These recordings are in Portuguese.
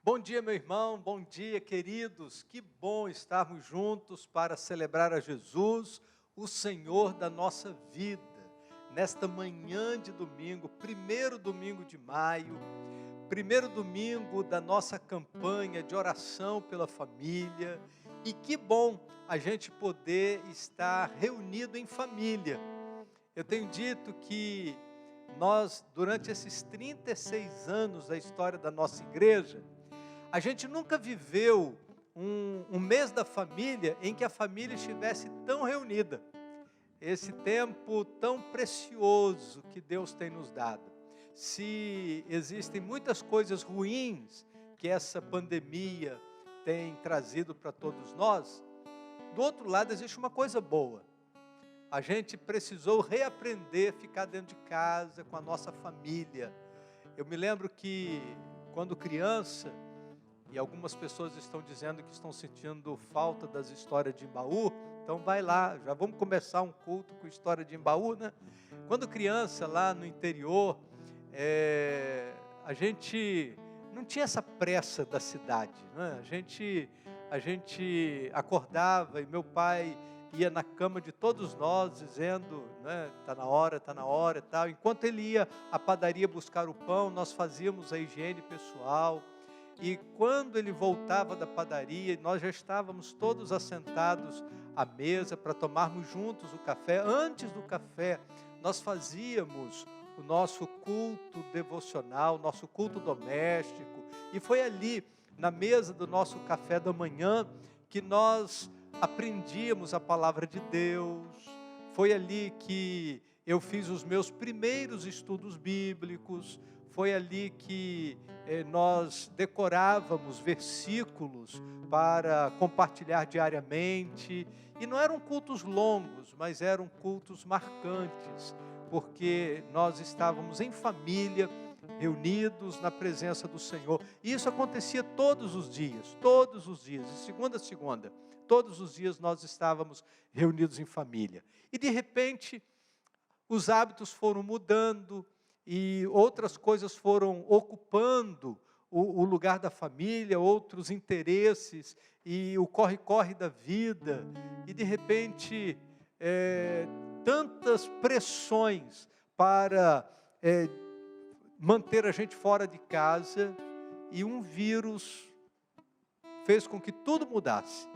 Bom dia, meu irmão, bom dia, queridos. Que bom estarmos juntos para celebrar a Jesus, o Senhor da nossa vida. Nesta manhã de domingo, primeiro domingo de maio, primeiro domingo da nossa campanha de oração pela família. E que bom a gente poder estar reunido em família. Eu tenho dito que nós, durante esses 36 anos da história da nossa igreja, a gente nunca viveu um mês da família em que a família estivesse tão reunida. Esse tempo tão precioso que Deus tem nos dado. Se existem muitas coisas ruins que essa pandemia tem trazido para todos nós, do outro lado existe uma coisa boa. A gente precisou reaprender a ficar dentro de casa com a nossa família. Eu me lembro que quando criança, e algumas pessoas estão dizendo que estão sentindo falta das histórias de Embaú, então vai lá, já vamos começar um culto com história de Embaú, né? Quando criança, lá no interior, a gente não tinha essa pressa da cidade, né? A gente acordava e meu pai ia na cama de todos nós dizendo, né, tá na hora e tal. Enquanto ele ia à padaria buscar o pão, nós fazíamos a higiene pessoal. E quando ele voltava da padaria, nós já estávamos todos assentados à mesa para tomarmos juntos o café. Antes do café, nós fazíamos o nosso culto devocional, nosso culto doméstico. E foi ali, na mesa do nosso café da manhã, que nós aprendíamos a palavra de Deus. Foi ali que eu fiz os meus primeiros estudos bíblicos. Foi ali que nós decorávamos versículos para compartilhar diariamente. E não eram cultos longos, mas eram cultos marcantes, porque nós estávamos em família, reunidos na presença do Senhor. E isso acontecia todos os dias, de segunda a segunda. Todos os dias nós estávamos reunidos em família. E de repente, os hábitos foram mudando, e outras coisas foram ocupando o lugar da família, outros interesses, e o corre-corre da vida, e de repente, tantas pressões para manter a gente fora de casa, e um vírus fez com que tudo mudasse.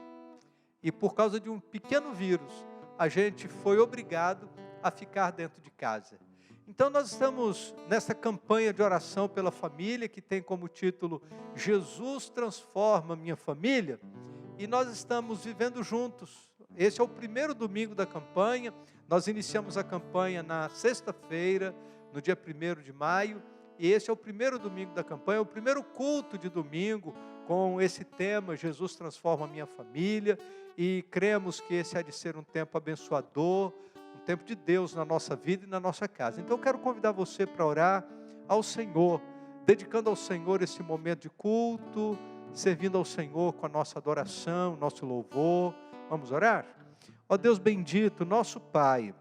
E por causa de um pequeno vírus, a gente foi obrigado a ficar dentro de casa. Então nós estamos nessa campanha de oração pela família, que tem como título Jesus transforma minha família, e nós estamos vivendo juntos. Esse é o primeiro domingo da campanha. Nós iniciamos a campanha na sexta-feira, no dia 1º de maio, e esse é o primeiro domingo da campanha, o primeiro culto de domingo com esse tema, Jesus transforma minha família, e cremos que esse há de ser um tempo abençoador, um tempo de Deus na nossa vida e na nossa casa. Então eu quero convidar você para orar ao Senhor, dedicando ao Senhor esse momento de culto, servindo ao Senhor com a nossa adoração, nosso louvor. Vamos orar? Ó Deus bendito, nosso Pai,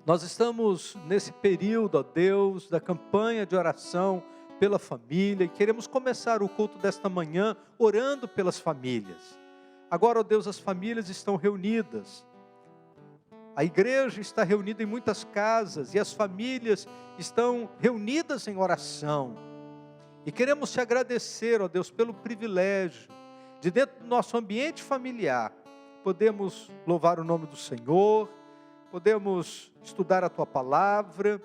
nós estamos nesse período, ó Deus, da campanha de oração pela família, e queremos começar o culto desta manhã orando pelas famílias. Agora, ó Deus, as famílias estão reunidas. A igreja está reunida em muitas casas e as famílias estão reunidas em oração. E queremos te agradecer, ó Deus, pelo privilégio de, dentro do nosso ambiente familiar, podemos louvar o nome do Senhor, podemos estudar a tua palavra,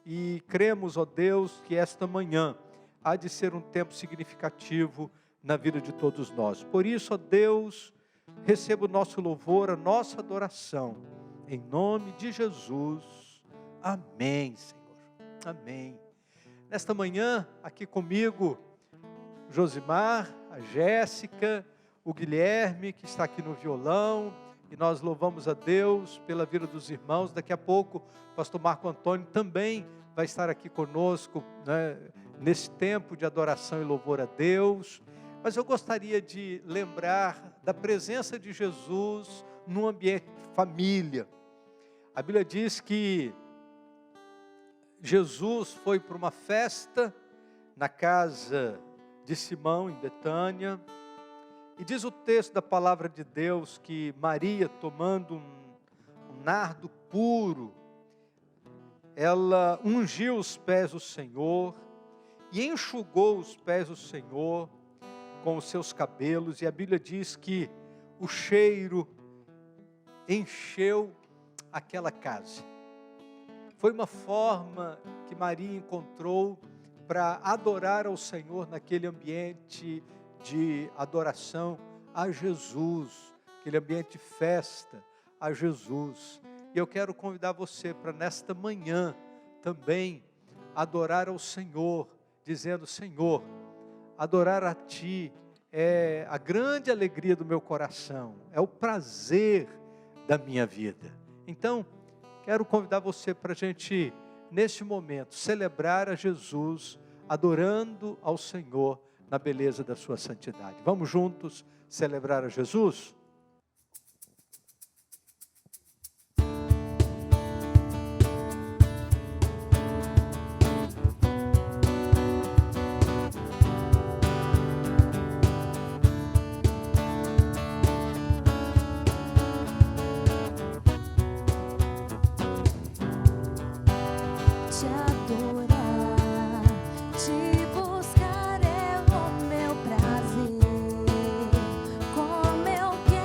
e cremos, ó Deus, que esta manhã há de ser um tempo significativo na vida de todos nós. Por isso, ó Deus, receba o nosso louvor, a nossa adoração. Em nome de Jesus, amém, Senhor, amém. Nesta manhã, aqui comigo, Josimar, a Jéssica, o Guilherme, que está aqui no violão, e nós louvamos a Deus pela vida dos irmãos. Daqui a pouco, o pastor Marco Antônio também vai estar aqui conosco, né, nesse tempo de adoração e louvor a Deus. Mas eu gostaria de lembrar da presença de Jesus no ambiente de família. A Bíblia diz que Jesus foi para uma festa na casa de Simão, em Betânia. E diz o texto da palavra de Deus que Maria, tomando um nardo puro, ela ungiu os pés do Senhor e enxugou os pés do Senhor com os seus cabelos. E a Bíblia diz que o cheiro encheu aquela casa. Foi uma forma que Maria encontrou para adorar ao Senhor naquele ambiente de adoração a Jesus, aquele ambiente de festa a Jesus. E eu quero convidar você para nesta manhã também adorar ao Senhor, dizendo: Senhor, adorar a Ti é a grande alegria do meu coração, é o prazer da minha vida. Então, quero convidar você para a gente, neste momento, celebrar a Jesus, adorando ao Senhor na beleza da sua santidade. Vamos juntos celebrar a Jesus? Te buscar é o meu prazer, como eu quero.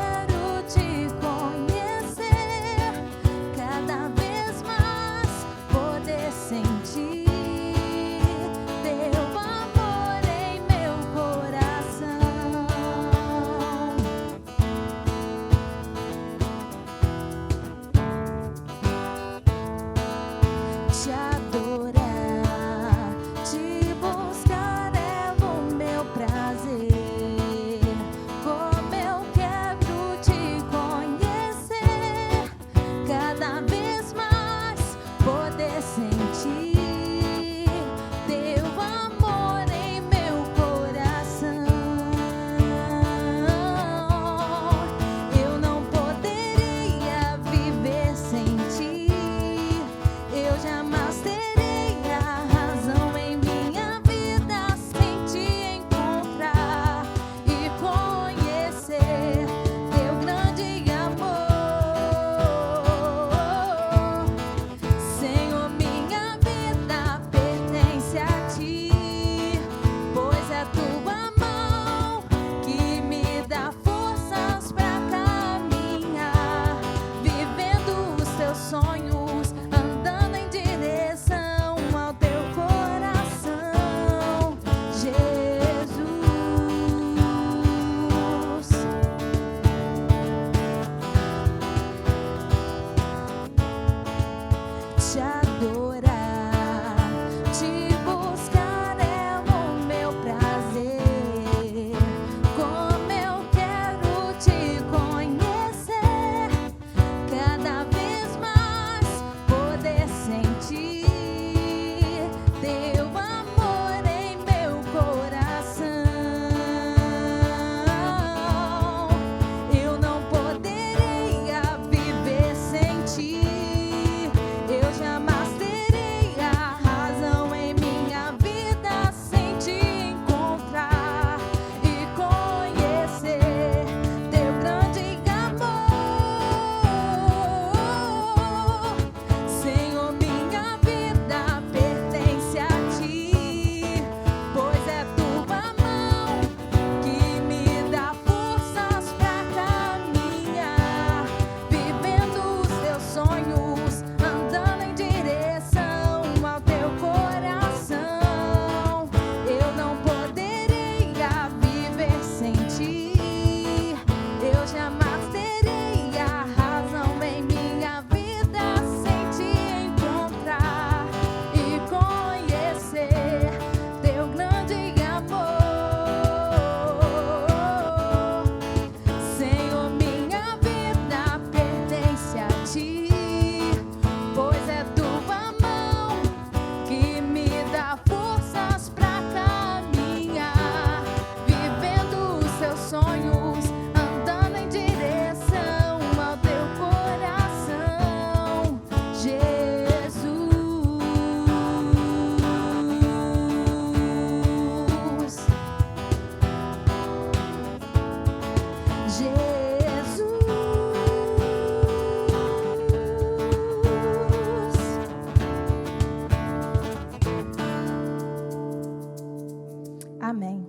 Amém.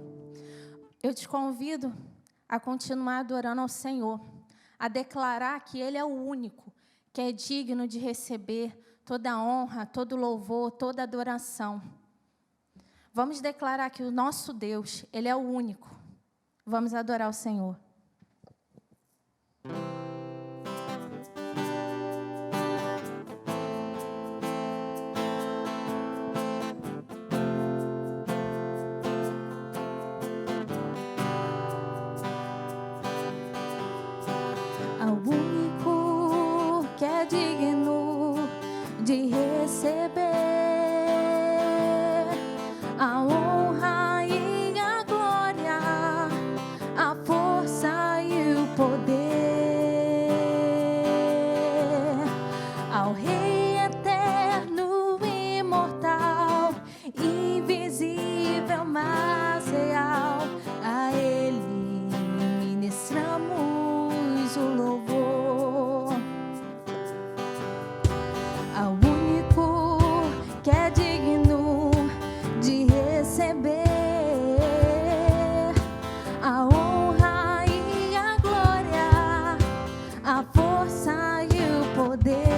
Eu te convido a continuar adorando ao Senhor, a declarar que Ele é o único que é digno de receber toda a honra, todo louvor, toda adoração. Vamos declarar que o nosso Deus, Ele é o único. Vamos adorar o Senhor. Ao único que é digno de receber a honra e a glória, a força e o poder, ao Rei eterno, imortal, invisível, mas real, a Ele ministramos o louvor. Ao único que é digno de receber a honra e a glória, a força e o poder,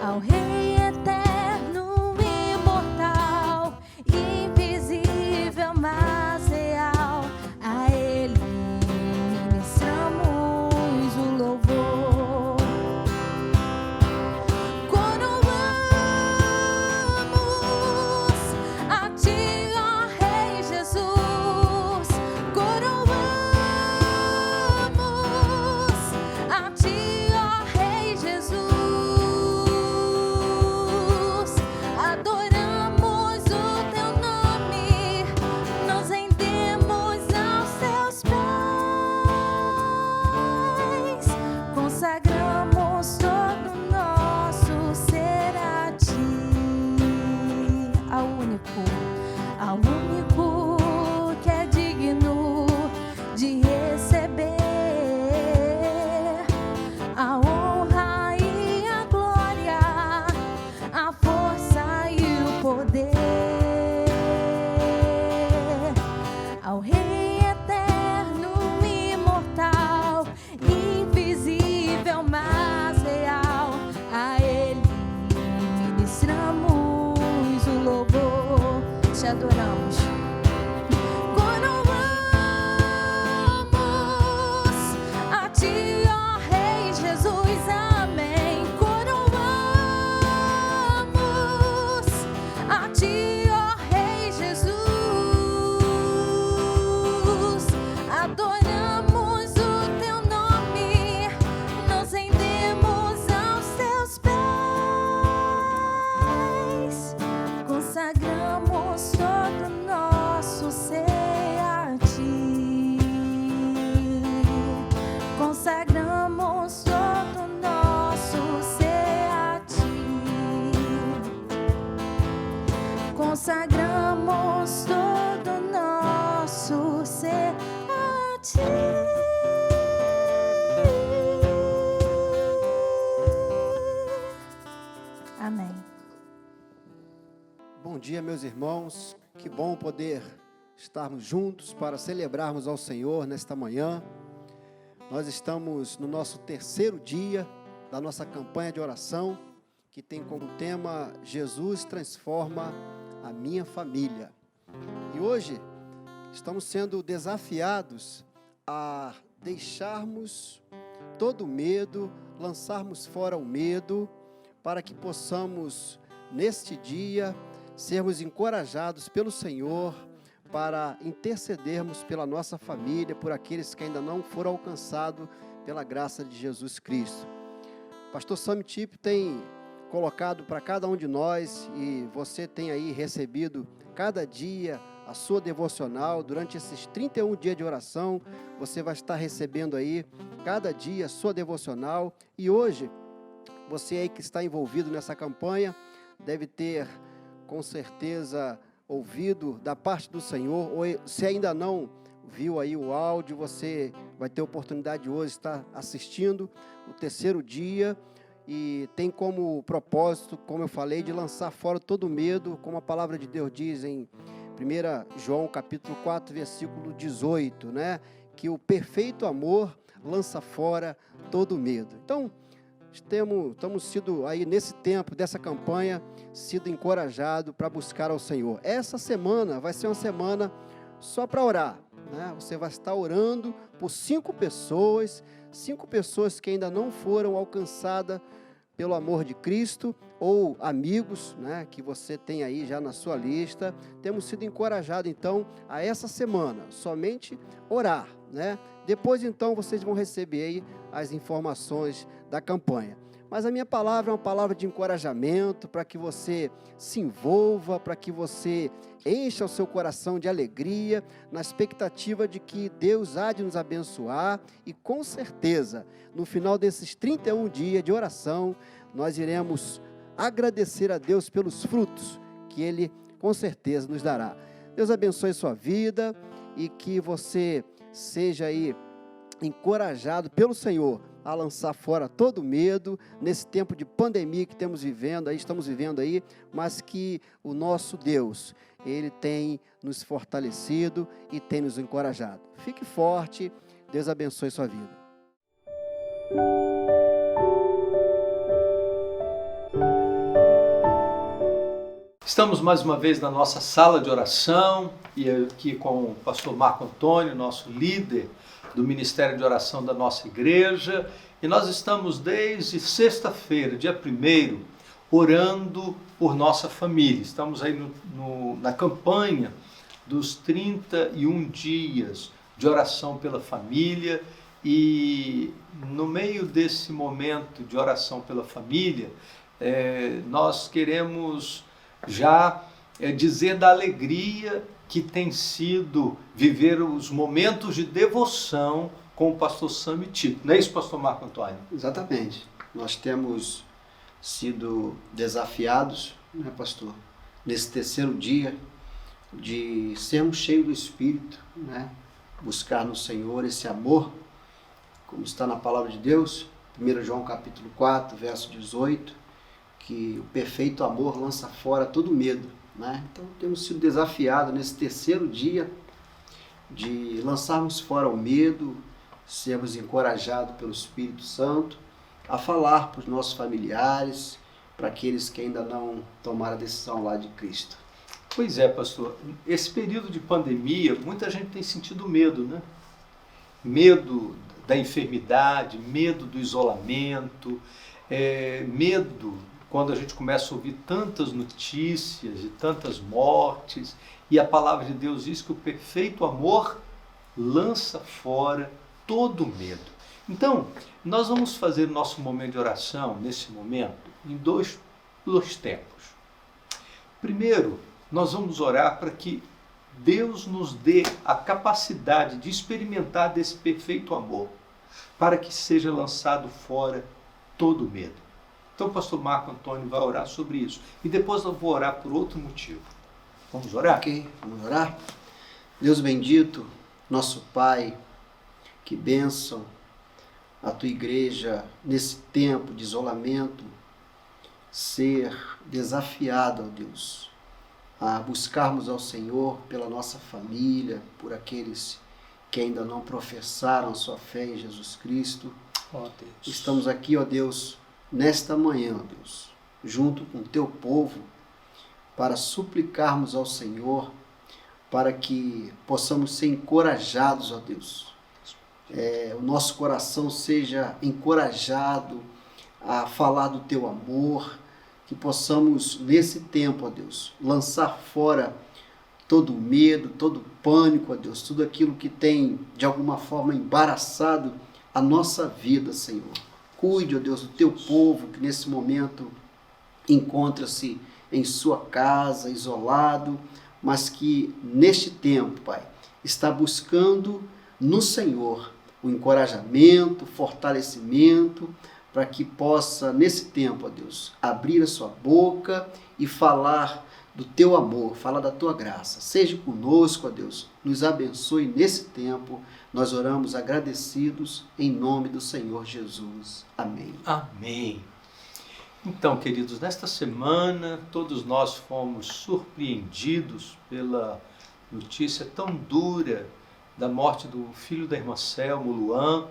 ao Rei eterno, imortal, invisível, mas real, a Ele ministramos o louvor. Coroamos a Ti, ó Rei Jesus. Coroamos a Ti, ó Rei Jesus. Adoramos o Teu nome, nos rendemos aos Teus pés, consagramos todo o nosso ser a Ti, ao único que é digno de receber a honra e a glória, a força e o poder, ao Rei eterno, imortal, invisível, mas real, a Ele ministramos o louvor. Te adoramos. Coroamos a Ti, ó Rei Jesus. Amém. Coroamos a Ti, ó Rei Jesus. Adoramos o Teu nome, nos rendemos aos Teus pés, consagramos todo o nosso ser a Ti, consagramos todo o nosso ser a Ti, consagramos todo o nosso ser a Ti. Amém. Bom dia, meus irmãos. Que bom poder estarmos juntos para celebrarmos ao Senhor nesta manhã. Nós estamos no nosso terceiro dia da nossa campanha de oração, que tem como tema Jesus transforma a minha família. E hoje estamos sendo desafiados a deixarmos todo o medo, lançarmos fora o medo, para que possamos, neste dia, sermos encorajados pelo Senhor para intercedermos pela nossa família, por aqueles que ainda não foram alcançados pela graça de Jesus Cristo. Pastor Sam Tip tem colocado para cada um de nós, e você tem aí recebido cada dia a sua devocional. Durante esses 31 dias de oração, você vai estar recebendo aí cada dia a sua devocional. E hoje, você aí que está envolvido nessa campanha, deve ter com certeza ouvido da parte do Senhor, ou se ainda não viu aí o áudio, você vai ter oportunidade hoje de estar assistindo o terceiro dia. e tem como propósito, como eu falei, de lançar fora todo medo, como a palavra de Deus diz em 1 João capítulo 4, versículo 18, né? Que o perfeito amor lança fora todo medo. Então, estamos sido aí nesse tempo, dessa campanha, sido encorajado para buscar ao Senhor. Essa semana vai ser uma semana só para orar, né? Você vai estar orando por 5 pessoas que ainda não foram alcançadas pelo amor de Cristo, ou amigos, né, que você tem aí já na sua lista. Temos sido encorajados, então, a essa semana, somente orar, né? Depois, então, vocês vão receber aí as informações da campanha. Mas a minha palavra é uma palavra de encorajamento, para que você se envolva, para que você encha o seu coração de alegria, na expectativa de que Deus há de nos abençoar, e com certeza, no final desses 31 dias de oração, nós iremos agradecer a Deus pelos frutos que Ele com certeza nos dará. Deus abençoe sua vida e que você seja aí encorajado pelo Senhor a lançar fora todo medo nesse tempo de pandemia que estamos vivendo aí, mas que o nosso Deus, Ele tem nos fortalecido e tem nos encorajado. Fique forte, Deus abençoe sua vida. Estamos mais uma vez na nossa sala de oração e aqui com o pastor Marco Antônio, nosso líder do Ministério de Oração da nossa igreja, e nós estamos desde sexta-feira, dia 1º, orando por nossa família. Estamos aí na campanha dos 31 dias de oração pela família, e no meio desse momento de oração pela família, nós queremos já dizer da alegria que tem sido viver os momentos de devoção com o pastor Sam e Tito. Não é isso, pastor Marco Antônio? Exatamente. Nós temos sido desafiados, né, pastor, nesse terceiro dia, de sermos cheios do Espírito, né? Buscar no Senhor esse amor, como está na palavra de Deus, 1 João capítulo 4, verso 18, que o perfeito amor lança fora todo medo, né? Então temos sido desafiados nesse terceiro dia de lançarmos fora o medo, sermos encorajados pelo Espírito Santo a falar para os nossos familiares, para aqueles que ainda não tomaram a decisão lá de Cristo. Pois é, pastor. Esse período de pandemia, muita gente tem sentido medo, né? Medo da enfermidade, medo do isolamento, medo quando a gente começa a ouvir tantas notícias e tantas mortes, e a palavra de Deus diz que o perfeito amor lança fora todo medo. Então, nós vamos fazer nosso momento de oração, nesse momento, em dois tempos. Primeiro, nós vamos orar para que Deus nos dê a capacidade de experimentar desse perfeito amor, para que seja lançado fora todo medo. Então o pastor Marco Antônio vai orar sobre isso. E depois eu vou orar por outro motivo. Vamos orar? Ok, vamos orar? Deus bendito, nosso Pai, que bênção a tua igreja nesse tempo de isolamento, ser desafiado, ó Deus, a buscarmos ao Senhor pela nossa família, por aqueles que ainda não professaram sua fé em Jesus Cristo. Ó Deus. Estamos aqui, ó Deus, nesta manhã, ó Deus, junto com o teu povo, para suplicarmos ao Senhor, para que possamos ser encorajados, ó Deus. O nosso coração seja encorajado a falar do teu amor, que possamos, nesse tempo, ó Deus, lançar fora todo o medo, todo o pânico, ó Deus, tudo aquilo que tem, de alguma forma, embaraçado a nossa vida, Senhor. Cuide, ó Deus, do teu povo que nesse momento encontra-se em sua casa, isolado, mas que neste tempo, Pai, está buscando no Senhor o encorajamento, o fortalecimento, para que possa, nesse tempo, ó Deus, abrir a sua boca e falar do teu amor, falar da tua graça. Seja conosco, ó Deus, nos abençoe nesse tempo. Nós oramos agradecidos em nome do Senhor Jesus. Amém. Amém. Então, queridos, nesta semana todos nós fomos surpreendidos pela notícia tão dura da morte do filho da irmã Selma, o Luan.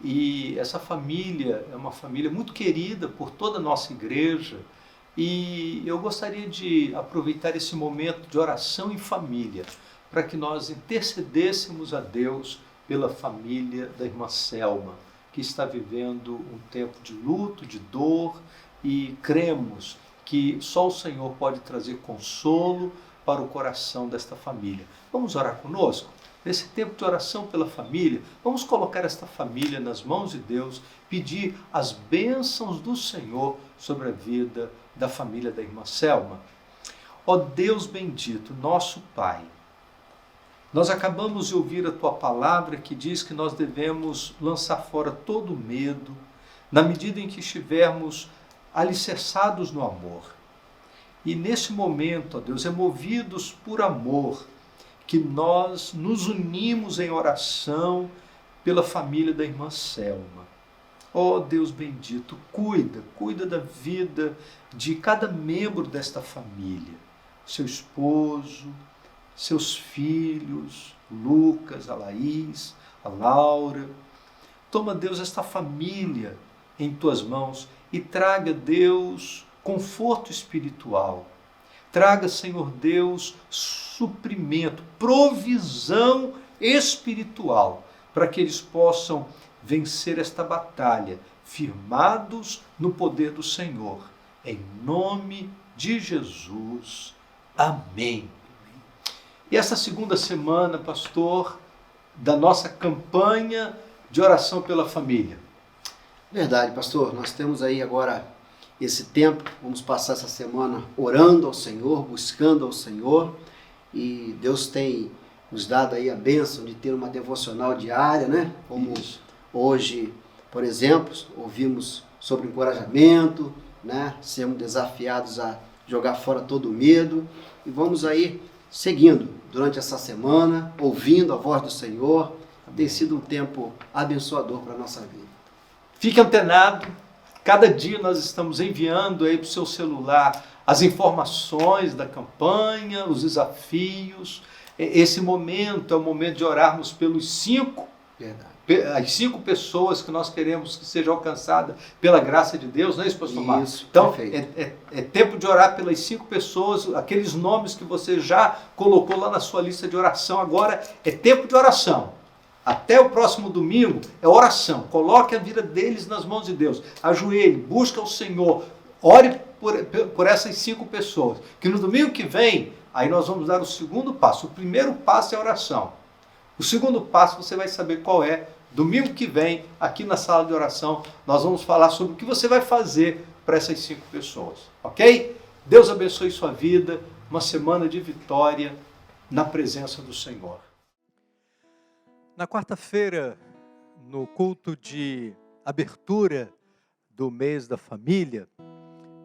E essa família é uma família muito querida por toda a nossa igreja. E eu gostaria de aproveitar esse momento de oração em família para que nós intercedêssemos a Deus pela família da irmã Selma, que está vivendo um tempo de luto, de dor, e cremos que só o Senhor pode trazer consolo para o coração desta família. Vamos orar conosco? Nesse tempo de oração pela família, vamos colocar esta família nas mãos de Deus, pedir as bênçãos do Senhor sobre a vida da família da irmã Selma. Ó Deus bendito, nosso Pai, nós acabamos de ouvir a Tua palavra que diz que nós devemos lançar fora todo o medo, na medida em que estivermos alicerçados no amor. E nesse momento, ó Deus, movidos por amor, que nós nos unimos em oração pela família da irmã Selma. Ó Deus bendito, cuida da vida de cada membro desta família. Seu esposo, seus filhos, Lucas, a Laís, a Laura. Toma, Deus, esta família em Tuas mãos e traga, Deus, conforto espiritual. Traga, Senhor Deus, suprimento, provisão espiritual, para que eles possam vencer esta batalha, firmados no poder do Senhor. Em nome de Jesus. Amém. E essa segunda semana, pastor, da nossa campanha de oração pela família. Verdade, pastor. Nós temos aí agora esse tempo, vamos passar essa semana orando ao Senhor, buscando ao Senhor, e Deus tem nos dado aí a bênção de ter uma devocional diária, né? Como isso. Hoje, por exemplo, ouvimos sobre encorajamento, né? Sermos desafiados a jogar fora todo o medo, e vamos aí seguindo durante essa semana, ouvindo a voz do Senhor. Tem sido um tempo abençoador para a nossa vida. Fique antenado. Cada dia nós estamos enviando aí para o seu celular as informações da campanha, os desafios. Esse momento é o momento de orarmos pelos 5, as 5 pessoas que nós queremos que sejam alcançadas pela graça de Deus, não é isso, pastor Marcos? Isso, então, perfeito. é tempo de orar pelas 5 pessoas, aqueles nomes que você já colocou lá na sua lista de oração. Agora é tempo de oração. Até o próximo domingo é oração. Coloque a vida deles nas mãos de Deus. Ajoelhe, busca o Senhor. Ore por essas 5 pessoas. Que no domingo que vem, aí nós vamos dar o segundo passo. O primeiro passo é a oração. O segundo passo você vai saber qual é. Domingo que vem, aqui na sala de oração, nós vamos falar sobre o que você vai fazer para essas 5 pessoas. Ok? Deus abençoe sua vida. Uma semana de vitória na presença do Senhor. Na quarta-feira, no culto de abertura do mês da família,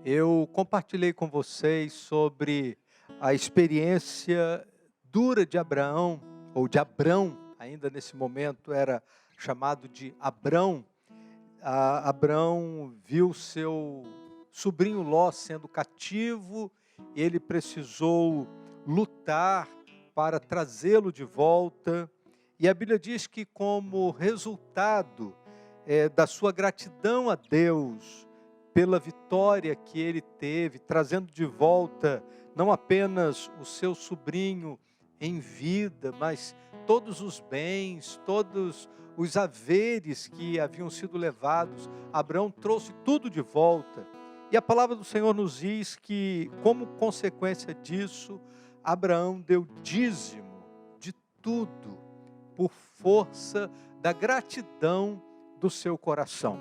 eu compartilhei com vocês sobre a experiência dura de Abraão, ou de Abrão, ainda nesse momento era chamado de Abrão. Abrão viu seu sobrinho Ló sendo cativo, ele precisou lutar para trazê-lo de volta. E a Bíblia diz que, como resultado da sua gratidão a Deus pela vitória que ele teve, trazendo de volta não apenas o seu sobrinho em vida, mas todos os bens, todos os haveres que haviam sido levados, Abraão trouxe tudo de volta. E a palavra do Senhor nos diz que, como consequência disso, Abraão deu dízimo de tudo, por força da gratidão do seu coração.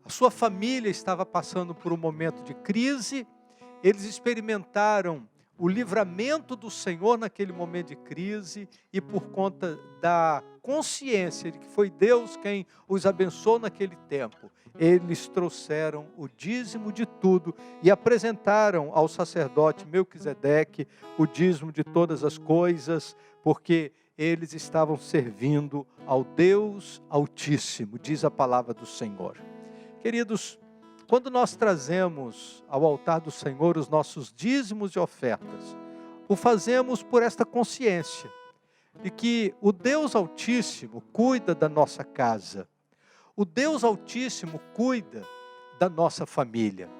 A sua família estava passando por um momento de crise, eles experimentaram o livramento do Senhor naquele momento de crise, e por conta da consciência de que foi Deus quem os abençoou naquele tempo, eles trouxeram o dízimo de tudo e apresentaram ao sacerdote Melquisedeque o dízimo de todas as coisas, porque eles estavam servindo ao Deus Altíssimo, diz a palavra do Senhor. Queridos, Quando nós trazemos ao altar do Senhor os nossos dízimos e ofertas, o fazemos por esta consciência de que o Deus Altíssimo cuida da nossa casa, o Deus Altíssimo cuida da nossa família.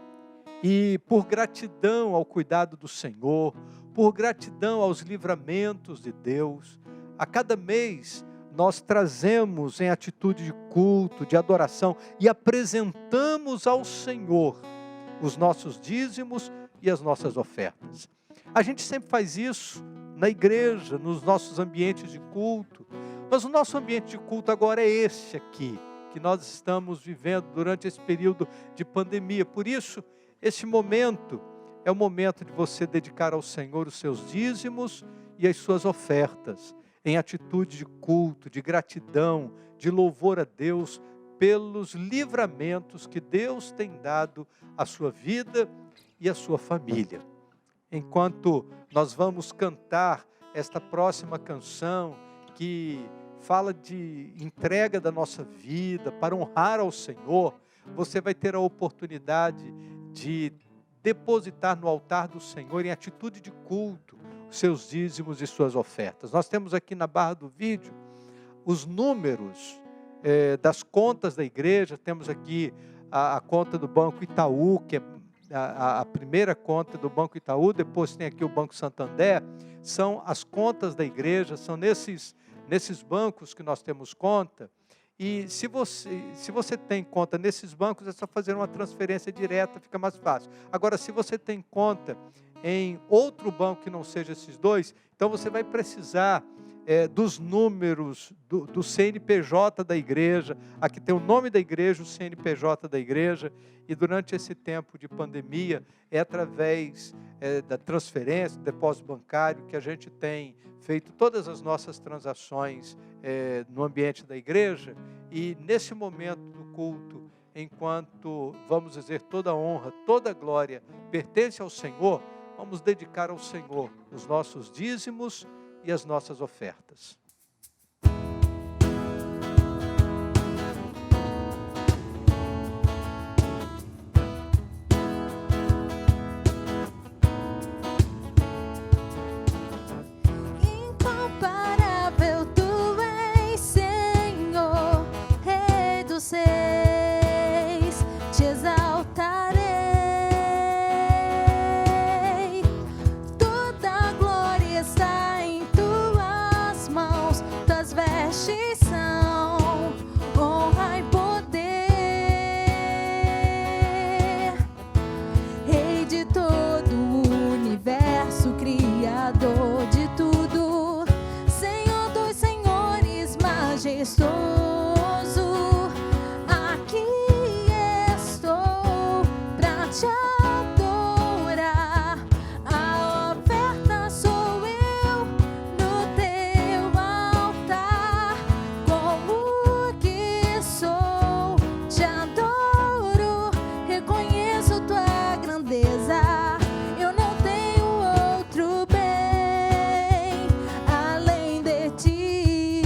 E por gratidão ao cuidado do Senhor, por gratidão aos livramentos de Deus, a cada mês nós trazemos em atitude de culto, de adoração e apresentamos ao Senhor os nossos dízimos e as nossas ofertas. A gente sempre faz isso na igreja, nos nossos ambientes de culto, mas o nosso ambiente de culto agora é esse aqui, que nós estamos vivendo durante esse período de pandemia. Por isso, esse momento é o momento de você dedicar ao Senhor os seus dízimos e as suas ofertas, em atitude de culto, de gratidão, de louvor a Deus pelos livramentos que Deus tem dado à sua vida e à sua família. Enquanto nós vamos cantar esta próxima canção que fala de entrega da nossa vida para honrar ao Senhor, você vai ter a oportunidade de depositar no altar do Senhor em atitude de culto seus dízimos e suas ofertas. Nós temos aqui na barra do vídeo os números das contas da igreja. Temos aqui a conta do Banco Itaú, que é a primeira conta do Banco Itaú, depois tem aqui o Banco Santander. São as contas da igreja, são nesses bancos que nós temos conta. E se você tem conta nesses bancos, é só fazer uma transferência direta, fica mais fácil. Agora, se você tem conta em outro banco que não seja esses dois, então você vai precisar dos números do CNPJ da igreja. Aqui tem o nome da igreja, o CNPJ da igreja, e durante esse tempo de pandemia, é através da transferência, do depósito bancário, que a gente tem feito todas as nossas transações no ambiente da igreja. E nesse momento do culto, enquanto vamos dizer toda a honra, toda a glória pertence ao Senhor, vamos dedicar ao Senhor os nossos dízimos e as nossas ofertas. Incomparável tu és, Senhor, Rei dos Reis, te exaltarei. Toda a glória está em tuas mãos, tuas vestes são honra e poder. Rei de todo o universo, Criador de tudo, Senhor dos senhores, majestoso, aqui estou pra te adorar. A oferta sou eu no teu altar, como que sou, te adoro, reconheço tua grandeza. Eu não tenho outro bem além de ti.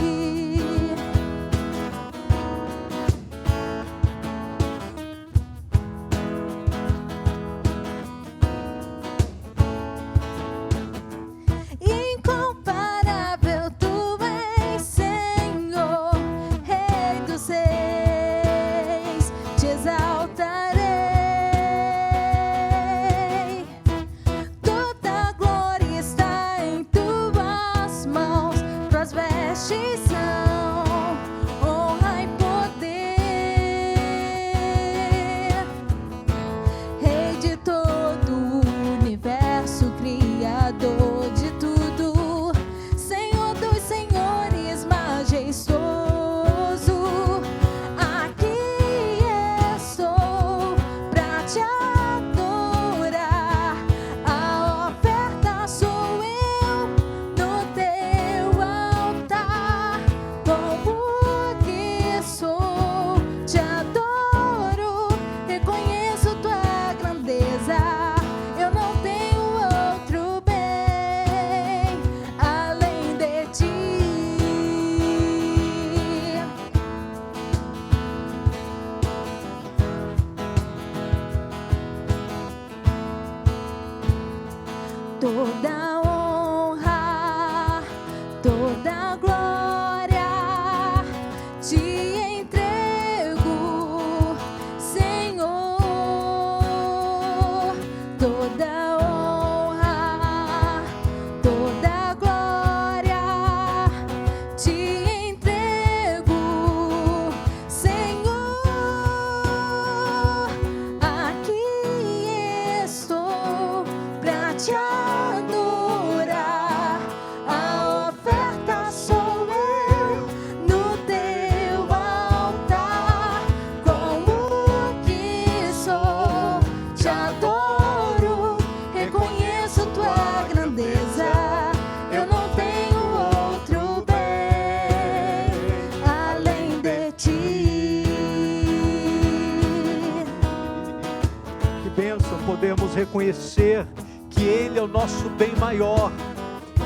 reconhecer que Ele é o nosso bem maior,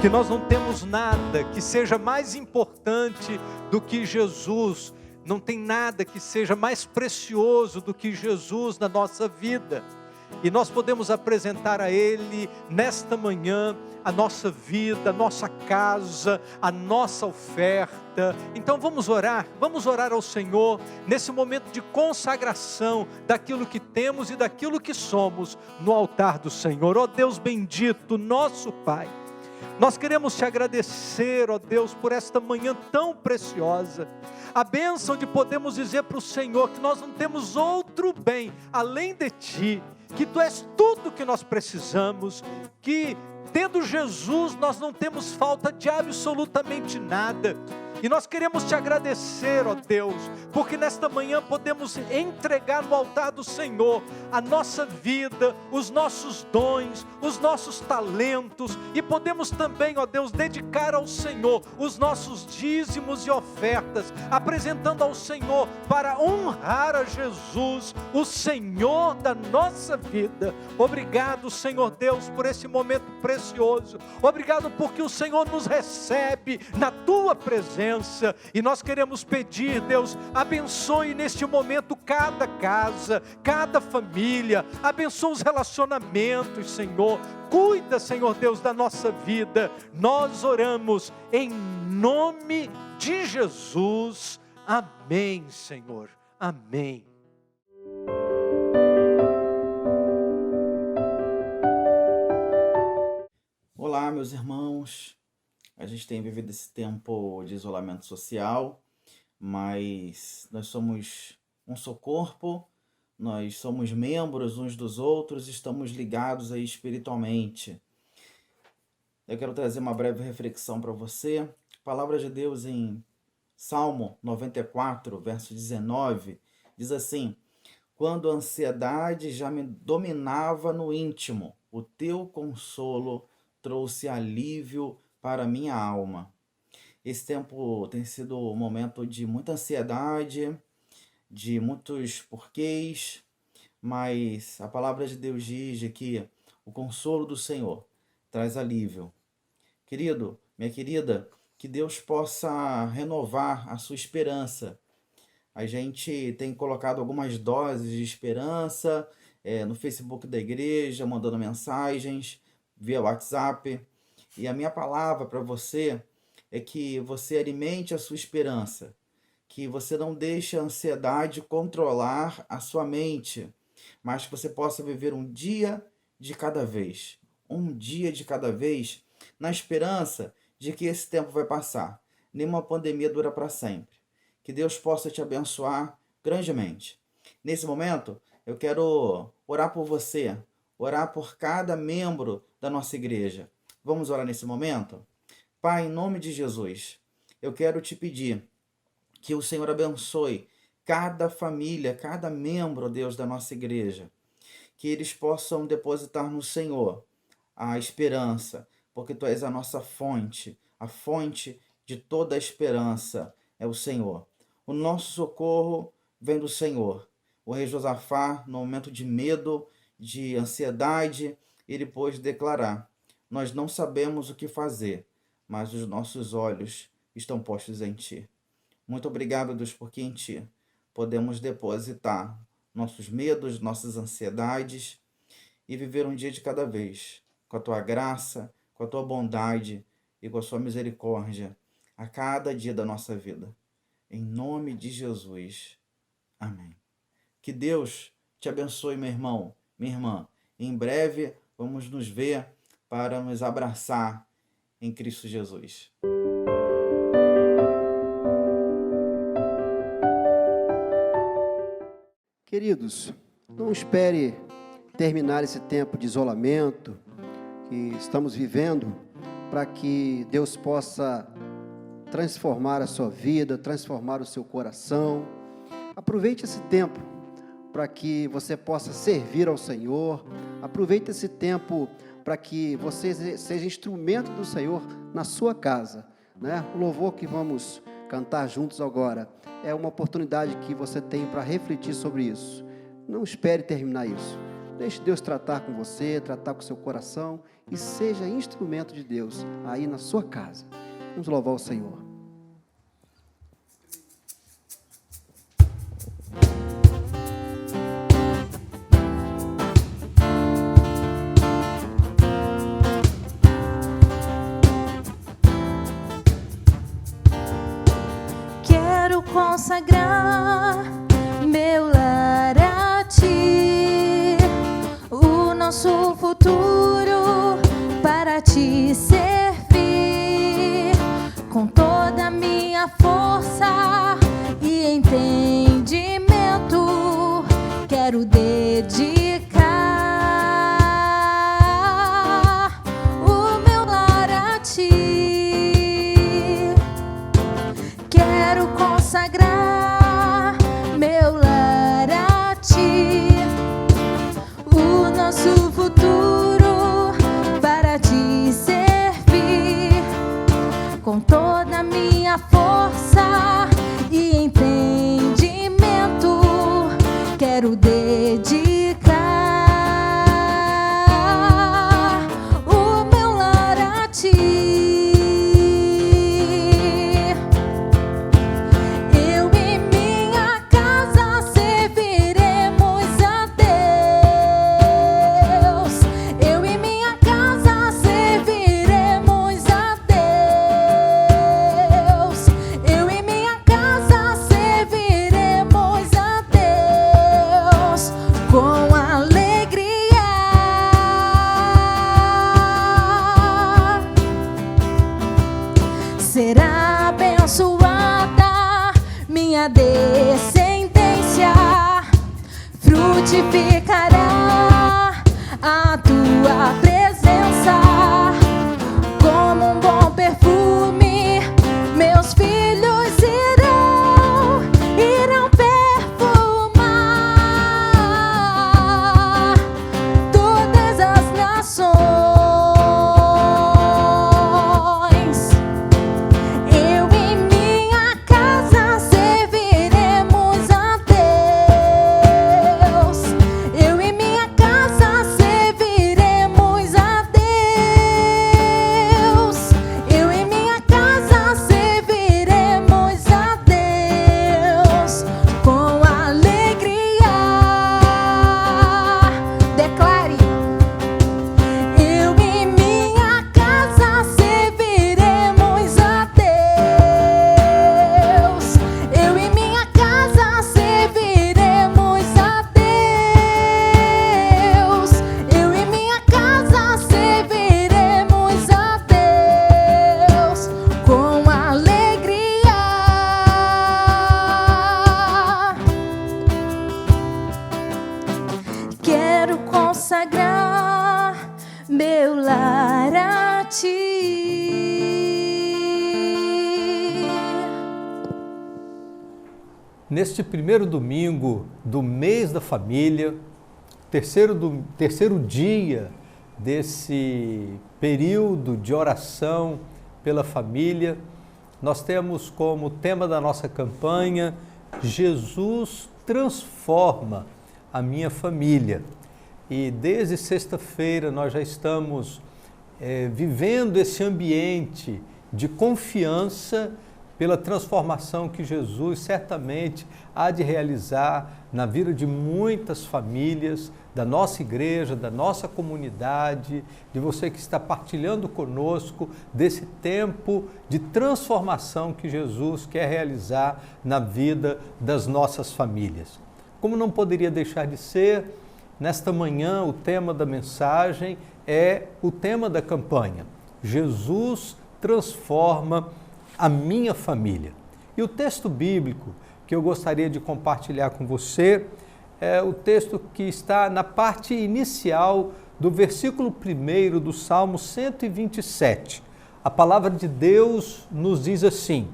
que nós não temos nada que seja mais importante do que Jesus, não tem nada que seja mais precioso do que Jesus na nossa vida. E nós podemos apresentar a Ele nesta manhã a nossa vida, a nossa casa, a nossa oferta. Então vamos orar ao Senhor nesse momento de consagração daquilo que temos e daquilo que somos no altar do Senhor. Ó Deus bendito, nosso Pai, nós queremos te agradecer, ó Deus, por esta manhã tão preciosa, a bênção de podermos dizer para o Senhor que nós não temos outro bem além de Ti, que Tu és tudo que nós precisamos, que tendo Jesus nós não temos falta de absolutamente nada. E nós queremos te agradecer, ó Deus, porque nesta manhã podemos entregar no altar do Senhor a nossa vida, os nossos dons, os nossos talentos, e podemos também, ó Deus, dedicar ao Senhor os nossos dízimos e ofertas, apresentando ao Senhor para honrar a Jesus, o Senhor da nossa vida. Obrigado, Senhor Deus, por esse momento precioso. Obrigado porque o Senhor nos recebe na Tua presença. E nós queremos pedir, Deus, abençoe neste momento cada casa, cada família, abençoe os relacionamentos, Senhor. Cuida, Senhor Deus, da nossa vida. Nós oramos em nome de Jesus. Amém, Senhor. Amém. Olá, meus irmãos. A gente tem vivido esse tempo de isolamento social, mas nós somos um só corpo, nós somos membros uns dos outros, estamos ligados aí espiritualmente. Eu quero trazer uma breve reflexão para você. A palavra de Deus em Salmo 94, verso 19, diz assim: quando a ansiedade já me dominava no íntimo, o teu consolo trouxe alívio para a minha alma. Esse tempo tem sido um momento de muita ansiedade, de muitos porquês, mas a palavra de Deus diz que o consolo do Senhor traz alívio. Querido, minha querida, que Deus possa renovar a sua esperança. A gente tem colocado algumas doses de esperança no Facebook da igreja, mandando mensagens via WhatsApp. E a minha palavra para você é que você alimente a sua esperança, que você não deixe a ansiedade controlar a sua mente, mas que você possa viver um dia de cada vez, na esperança de que esse tempo vai passar. Nenhuma pandemia dura para sempre. Que Deus possa te abençoar grandemente. Nesse momento, eu quero orar por você, orar por cada membro da nossa igreja. Vamos orar nesse momento? Pai, em nome de Jesus, eu quero te pedir que o Senhor abençoe cada família, cada membro, Deus, da nossa igreja. Que eles possam depositar no Senhor a esperança, porque Tu és a nossa fonte, a fonte de toda a esperança é o Senhor. O nosso socorro vem do Senhor. O rei Josafá, no momento de medo, de ansiedade, ele pôde declarar: nós não sabemos o que fazer, mas os nossos olhos estão postos em Ti. Muito obrigado, Deus, porque em Ti podemos depositar nossos medos, nossas ansiedades e viver um dia de cada vez, com a Tua graça, com a Tua bondade e com a Sua misericórdia a cada dia da nossa vida. Em nome de Jesus. Amém. Que Deus te abençoe, meu irmão, minha irmã. Em breve vamos nos ver para nos abraçar em Cristo Jesus. Queridos, não espere terminar esse tempo de isolamento que estamos vivendo para que Deus possa transformar a sua vida, transformar o seu coração. Aproveite esse tempo para que você possa servir ao Senhor. Aproveite esse tempo para que você seja instrumento do Senhor na sua casa, né? O louvor que vamos cantar juntos agora é uma oportunidade que você tem para refletir sobre isso. Não espere terminar isso. Deixe Deus tratar com você, tratar com o seu coração e seja instrumento de Deus aí na sua casa. Vamos louvar o Senhor. Quero consagrar meu lar a Ti, o nosso futuro para Te servir, com toda a minha força e entendimento. Quero dedicar o meu lar a Ti. Quero consagrar meu lar a Ti, o nosso futuro para Te servir, com toda a minha força e entendimento. Quero dedicar o meu lar a Ti. Será abençoada minha descendência, frutificará a Tua presença, como um bom perfume. Meus filhos irão perfumar todas as nações. Quero consagrar meu lar a Ti. Neste primeiro domingo do mês da família, terceiro dia desse período de oração pela família, nós temos como tema da nossa campanha: Jesus transforma a minha família. E desde sexta-feira nós já estamos vivendo esse ambiente de confiança pela transformação que Jesus certamente há de realizar na vida de muitas famílias, da nossa igreja, da nossa comunidade, de você que está partilhando conosco desse tempo de transformação que Jesus quer realizar na vida das nossas famílias. Como não poderia deixar de ser, nesta manhã o tema da mensagem é o tema da campanha: Jesus transforma a minha família. E o texto bíblico que eu gostaria de compartilhar com você é o texto que está na parte inicial do versículo 1 do Salmo 127. A palavra de Deus nos diz assim: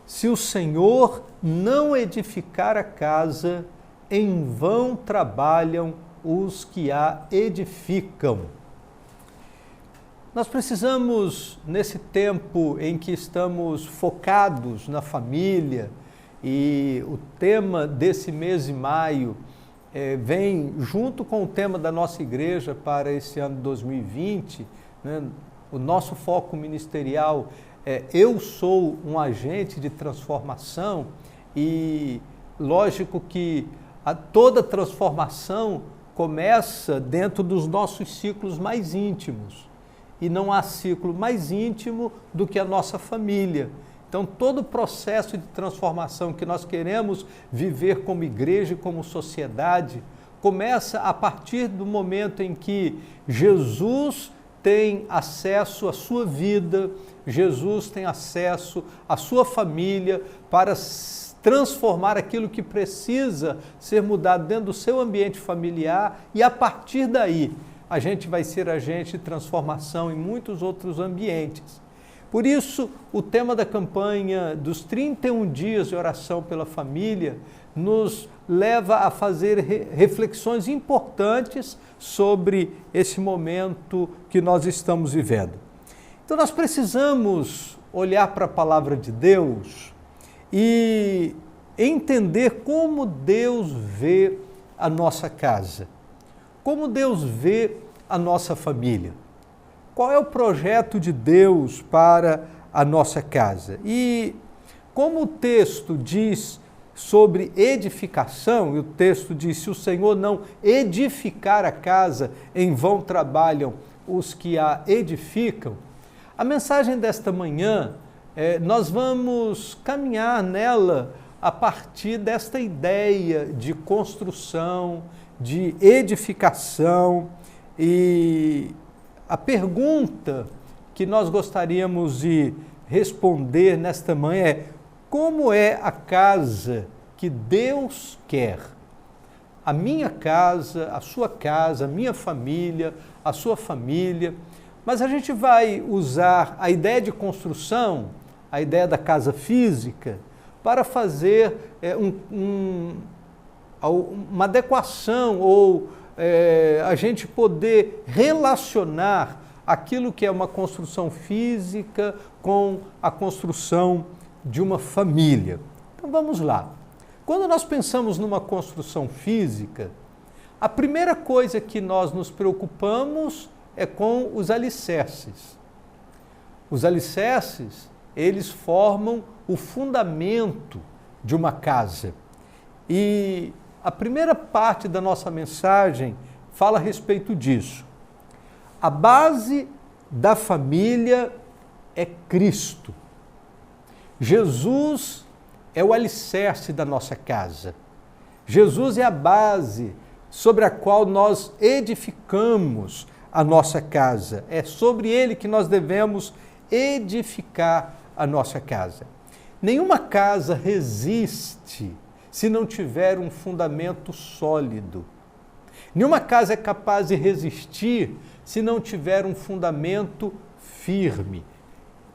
se o Senhor não edificar a casa, em vão trabalham os que a edificam. Nós precisamos, nesse tempo em que estamos focados na família, e o tema desse mês de maio vem junto com o tema da nossa igreja para esse ano de 2020, né? O nosso foco ministerial é Eu Sou um Agente de Transformação, e lógico que toda transformação começa dentro dos nossos ciclos mais íntimos, e não há ciclo mais íntimo do que a nossa família. Então, todo o processo de transformação que nós queremos viver como igreja e como sociedade começa a partir do momento em que Jesus tem acesso à sua vida, Jesus tem acesso à sua família para transformar aquilo que precisa ser mudado dentro do seu ambiente familiar, e a partir daí a gente vai ser agente de transformação em muitos outros ambientes. Por isso, o tema da campanha dos 31 dias de oração pela família nos leva a fazer reflexões importantes sobre esse momento que nós estamos vivendo. Então, nós precisamos olhar para a palavra de Deus e entender como Deus vê a nossa casa, como Deus vê a nossa família. Qual é o projeto de Deus para a nossa casa? E como o texto diz sobre edificação, e o texto diz: se o Senhor não edificar a casa, em vão trabalham os que a edificam. A mensagem desta manhã, nós vamos caminhar nela a partir desta ideia de construção, de edificação, e a pergunta que nós gostaríamos de responder nesta manhã é: como é a casa que Deus quer? A minha casa, a minha família, a sua família. Mas a gente vai usar a ideia de construção, a ideia da casa física, para fazer uma adequação, ou a gente poder relacionar aquilo que é uma construção física com a construção de uma família. Então vamos lá. Quando nós pensamos numa construção física, a primeira coisa que nós nos preocupamos é com os alicerces. Os alicerces, eles formam o fundamento de uma casa. E a primeira parte da nossa mensagem fala a respeito disso. A base da família é Cristo. Jesus é o alicerce da nossa casa. Jesus é a base sobre a qual nós edificamos a nossa casa. É sobre ele que nós devemos edificar a nossa casa. Nenhuma casa resiste se não tiver um fundamento sólido. Nenhuma casa é capaz de resistir se não tiver um fundamento firme.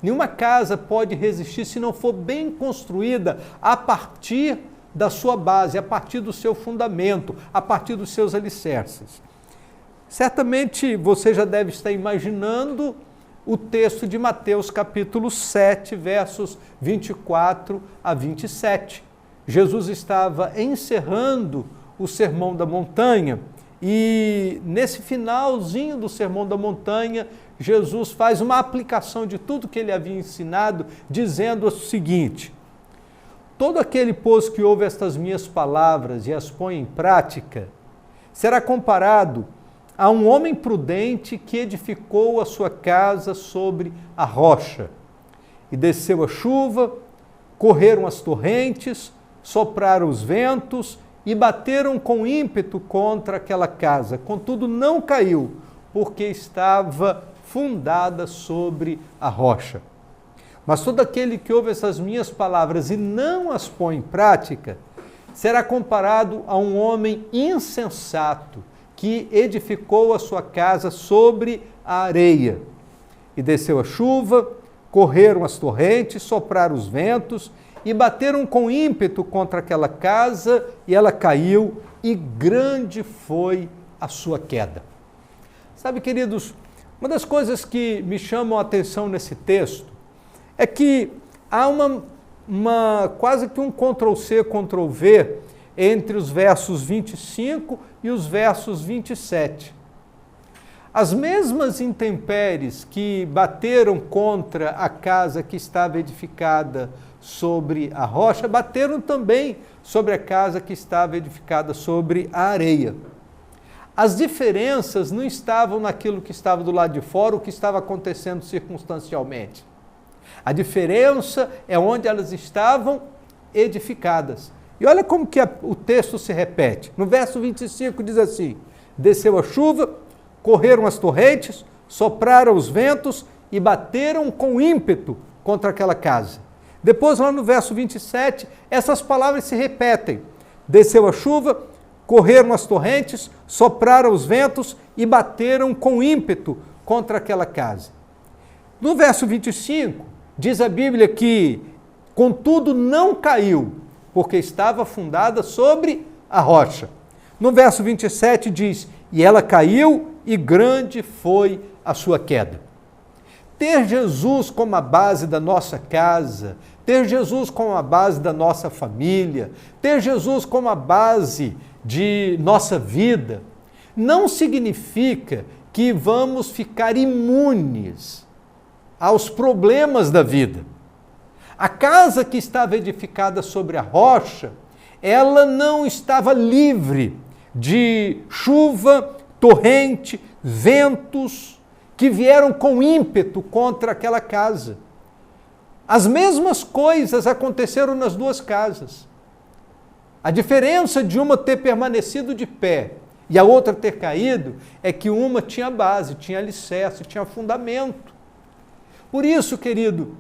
Nenhuma casa pode resistir se não for bem construída a partir da sua base, a partir do seu fundamento, a partir dos seus alicerces. Certamente você já deve estar imaginando o texto de Mateus capítulo 7, versos 24 a 27. Jesus estava encerrando o Sermão da Montanha, e nesse finalzinho do Sermão da Montanha, Jesus faz uma aplicação de tudo que ele havia ensinado, dizendo o seguinte: todo aquele, pois, que ouve estas minhas palavras e as põe em prática, será comparado a um homem prudente que edificou a sua casa sobre a rocha. E desceu a chuva, correram as torrentes, sopraram os ventos e bateram com ímpeto contra aquela casa. Contudo, não caiu, porque estava fundada sobre a rocha. Mas todo aquele que ouve essas minhas palavras e não as põe em prática, será comparado a um homem insensato que edificou a sua casa sobre a areia. E desceu a chuva, correram as torrentes, sopraram os ventos e bateram com ímpeto contra aquela casa, e ela caiu, e grande foi a sua queda. Sabe, queridos, uma das coisas que me chamam a atenção nesse texto é que há quase que um Ctrl-C, Ctrl-V entre os versos 25 e os versos 27. As mesmas intempéries que bateram contra a casa que estava edificada sobre a rocha, bateram também sobre a casa que estava edificada sobre a areia. As diferenças não estavam naquilo que estava do lado de fora, o que estava acontecendo circunstancialmente. A diferença é onde elas estavam edificadas. E olha como que o texto se repete. No verso 25 diz assim: desceu a chuva, correram as torrentes, sopraram os ventos e bateram com ímpeto contra aquela casa. Depois, lá no verso 27, essas palavras se repetem. Desceu a chuva, correram as torrentes, sopraram os ventos e bateram com ímpeto contra aquela casa. No verso 25, diz a Bíblia que, contudo, não caiu, porque estava fundada sobre a rocha. No verso 27 diz: e ela caiu e grande foi a sua queda. Ter Jesus como a base da nossa casa, ter Jesus como a base da nossa família, ter Jesus como a base de nossa vida, não significa que vamos ficar imunes aos problemas da vida. A casa que estava edificada sobre a rocha, ela não estava livre de chuva, torrente, ventos que vieram com ímpeto contra aquela casa. As mesmas coisas aconteceram nas duas casas. A diferença de uma ter permanecido de pé e a outra ter caído é que uma tinha base, tinha alicerce, tinha fundamento. Por isso, querido,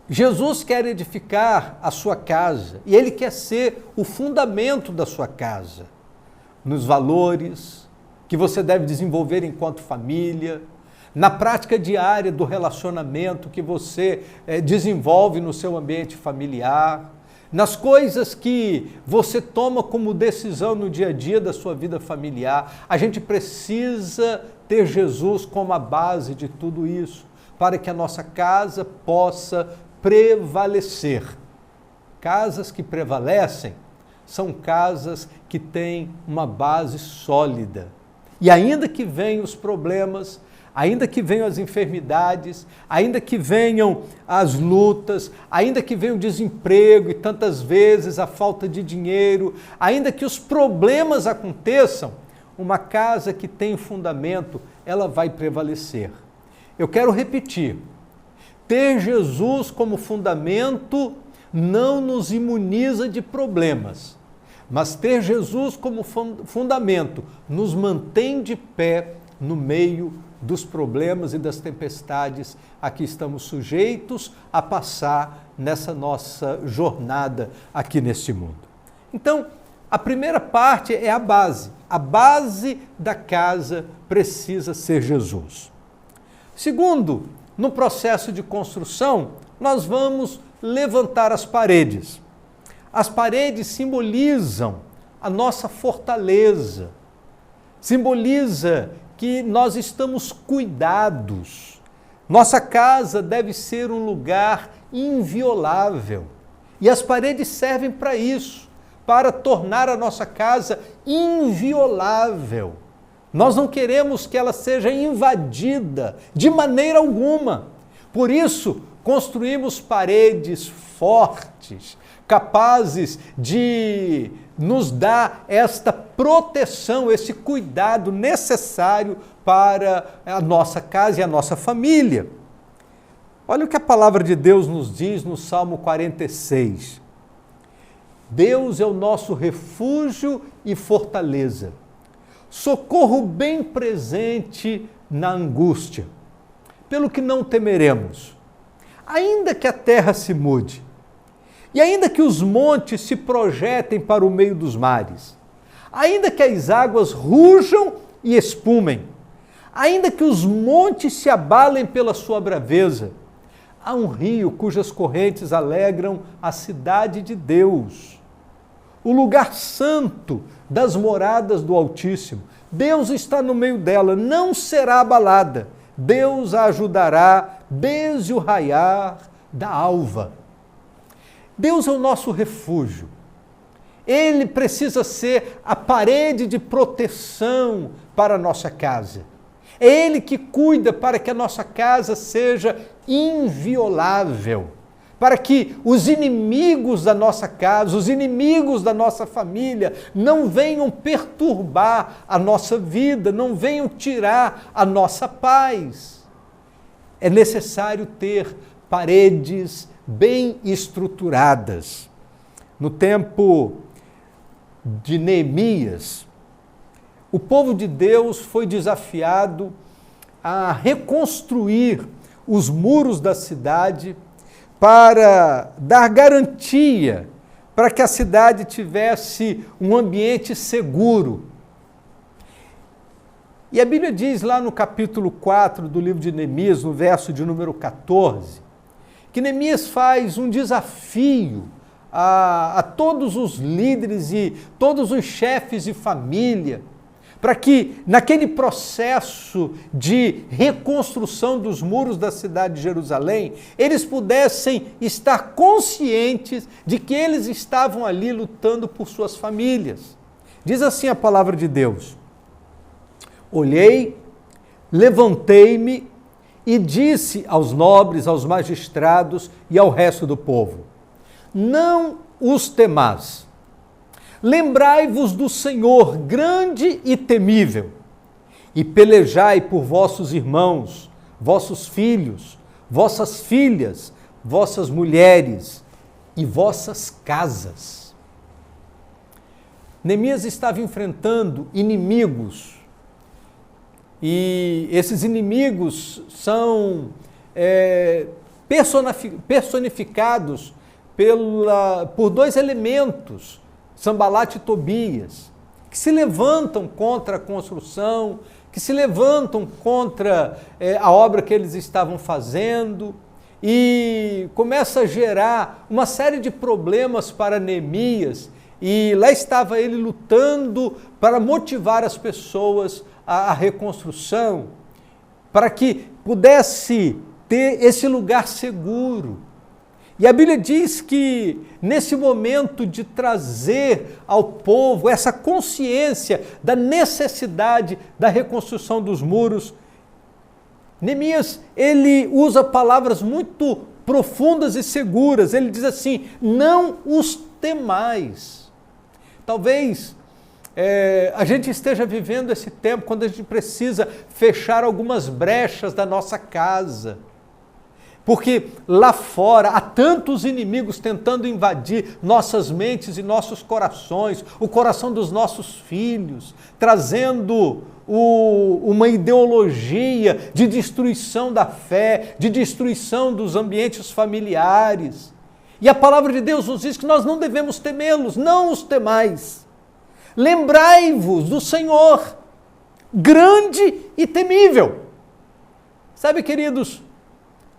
Jesus quer edificar a sua casa e Ele quer ser o fundamento da sua casa, nos valores que você deve desenvolver enquanto família, na prática diária do relacionamento que você desenvolve no seu ambiente familiar, nas coisas que você toma como decisão no dia a dia da sua vida familiar. A gente precisa ter Jesus como a base de tudo isso, para que a nossa casa possa prevalecer. Casas que prevalecem são casas que têm uma base sólida. E ainda que venham os problemas, ainda que venham as enfermidades, ainda que venham as lutas, ainda que venha o desemprego e tantas vezes a falta de dinheiro, ainda que os problemas aconteçam, uma casa que tem fundamento, ela vai prevalecer. Eu quero repetir, ter Jesus como fundamento não nos imuniza de problemas, mas ter Jesus como fundamento nos mantém de pé no meio dos problemas e das tempestades a que estamos sujeitos a passar nessa nossa jornada aqui neste mundo. Então, a primeira parte é a base. A base da casa precisa ser Jesus. Segundo, no processo de construção, nós vamos levantar as paredes. As paredes simbolizam a nossa fortaleza, simboliza que nós estamos cuidados. Nossa casa deve ser um lugar inviolável. E as paredes servem para isso, para tornar a nossa casa inviolável. Nós não queremos que ela seja invadida de maneira alguma. Por isso, construímos paredes fortes, capazes de nos dar esta proteção, esse cuidado necessário para a nossa casa e a nossa família. Olha o que a palavra de Deus nos diz no Salmo 46. Deus é o nosso refúgio e fortaleza, socorro bem presente na angústia, pelo que não temeremos, ainda que a terra se mude, e ainda que os montes se projetem para o meio dos mares, ainda que as águas rujam e espumem, ainda que os montes se abalem pela sua braveza, há um rio cujas correntes alegram a cidade de Deus, o lugar santo das moradas do Altíssimo. Deus está no meio dela, não será abalada. Deus a ajudará desde o raiar da alva. Deus é o nosso refúgio. Ele precisa ser a parede de proteção para a nossa casa. É Ele que cuida para que a nossa casa seja inviolável, para que os inimigos da nossa casa, os inimigos da nossa família não venham perturbar a nossa vida, não venham tirar a nossa paz. É necessário ter paredes bem estruturadas. No tempo de Neemias, o povo de Deus foi desafiado a reconstruir os muros da cidade para dar garantia para que a cidade tivesse um ambiente seguro. E a Bíblia diz lá no capítulo 4 do livro de Neemias, no verso de número 14, que Neemias faz um desafio a todos os líderes e todos os chefes de família, para que naquele processo de reconstrução dos muros da cidade de Jerusalém, eles pudessem estar conscientes de que eles estavam ali lutando por suas famílias. Diz assim a palavra de Deus: olhei, levantei-me e disse aos nobres, aos magistrados e ao resto do povo: não os temais. Lembrai-vos do Senhor grande e temível, e pelejai por vossos irmãos, vossos filhos, vossas filhas, vossas mulheres e vossas casas. Neemias estava enfrentando inimigos, e esses inimigos são personificados por dois elementos, Sanbalat e Tobias, que se levantam contra a construção, que se levantam contra a obra que eles estavam fazendo, e começa a gerar uma série de problemas para Neemias, e lá estava ele lutando para motivar as pessoas à reconstrução, para que pudesse ter esse lugar seguro. E a Bíblia diz que nesse momento de trazer ao povo essa consciência da necessidade da reconstrução dos muros, Neemias, ele usa palavras muito profundas e seguras. Ele diz assim: não os temais. Talvez a gente esteja vivendo esse tempo quando a gente precisa fechar algumas brechas da nossa casa, porque lá fora há tantos inimigos tentando invadir nossas mentes e nossos corações, o coração dos nossos filhos, trazendo uma ideologia de destruição da fé, de destruição dos ambientes familiares. E a palavra de Deus nos diz que nós não devemos temê-los, não os temais. Lembrai-vos do Senhor, grande e temível. Sabe, queridos,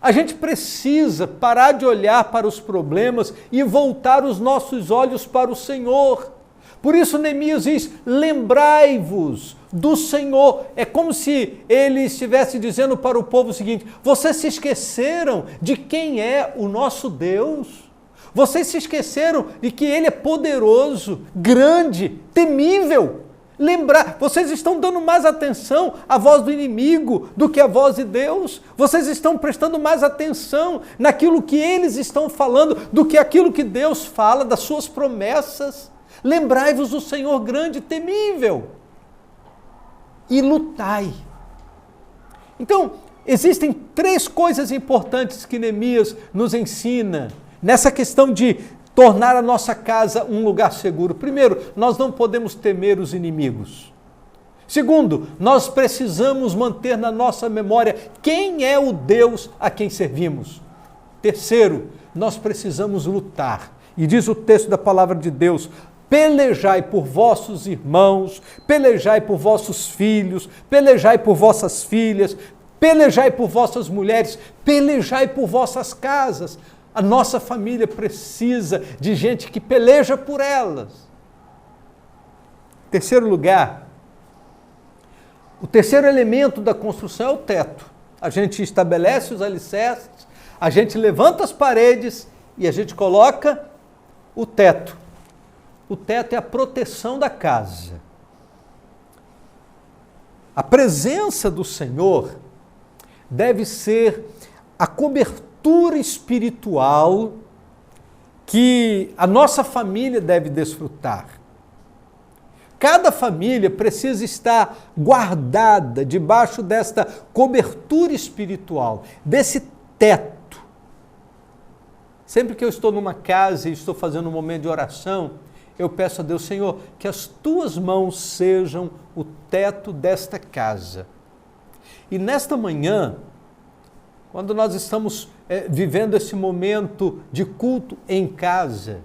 a gente precisa parar de olhar para os problemas e voltar os nossos olhos para o Senhor. Por isso Neemias diz: lembrai-vos do Senhor. É como se ele estivesse dizendo para o povo o seguinte: vocês se esqueceram de quem é o nosso Deus? Vocês se esqueceram de que Ele é poderoso, grande, temível? Vocês estão dando mais atenção à voz do inimigo do que à voz de Deus? Vocês estão prestando mais atenção naquilo que eles estão falando do que aquilo que Deus fala, das suas promessas? Lembrai-vos do Senhor grande e temível e lutai. Então, existem 3 coisas importantes que Neemias nos ensina nessa questão de tornar a nossa casa um lugar seguro. Primeiro, nós não podemos temer os inimigos. Segundo, nós precisamos manter na nossa memória quem é o Deus a quem servimos. Terceiro, nós precisamos lutar. E diz o texto da palavra de Deus: pelejai por vossos irmãos, pelejai por vossos filhos, pelejai por vossas filhas, pelejai por vossas mulheres, pelejai por vossas casas. A nossa família precisa de gente que peleja por elas. Terceiro lugar, o terceiro elemento da construção é o teto. A gente estabelece os alicerces, a gente levanta as paredes e a gente coloca o teto. o teto é a proteção da casa. A presença do Senhor deve ser a cobertura espiritual que a nossa família deve desfrutar. Cada família precisa estar guardada debaixo desta cobertura espiritual, desse teto. Sempre que eu estou numa casa e estou fazendo um momento de oração, eu peço a Deus, Senhor, que as tuas mãos sejam o teto desta casa. E nesta manhã, quando nós estamos vivendo esse momento de culto em casa,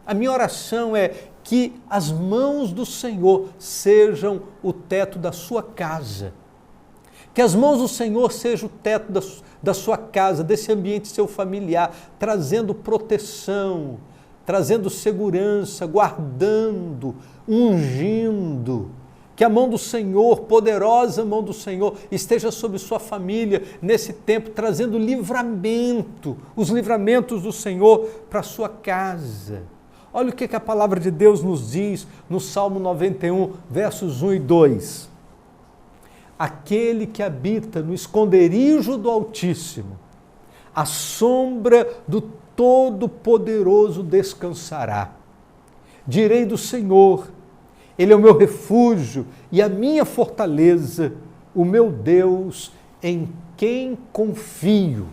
a minha oração é que as mãos do Senhor sejam o teto da sua casa. Que as mãos do Senhor sejam o teto da sua casa, desse ambiente seu familiar, trazendo proteção, trazendo segurança, guardando, ungindo. Que a mão do Senhor, poderosa mão do Senhor, esteja sobre sua família nesse tempo, trazendo livramento, os livramentos do Senhor para a sua casa. Olha o que a palavra de Deus nos diz no Salmo 91, versos 1 e 2. Aquele que habita no esconderijo do Altíssimo, à sombra do Todo-Poderoso descansará. Direi do Senhor, Ele é o meu refúgio e a minha fortaleza, o meu Deus em quem confio.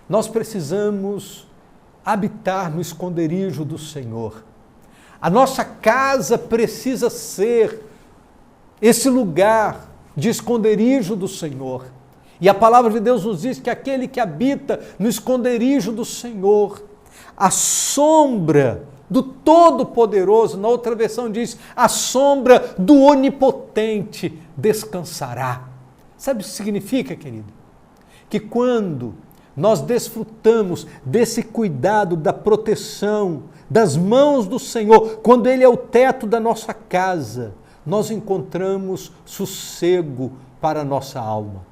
Nós precisamos habitar no esconderijo do Senhor. A nossa casa precisa ser esse lugar de esconderijo do Senhor. E a palavra de Deus nos diz que aquele que habita no esconderijo do Senhor, a sombra do Todo-Poderoso, na outra versão diz, a sombra do Onipotente descansará. Sabe o que significa, querido? Que quando nós desfrutamos desse cuidado, da proteção, das mãos do Senhor, quando Ele é o teto da nossa casa, nós encontramos sossego para a nossa alma.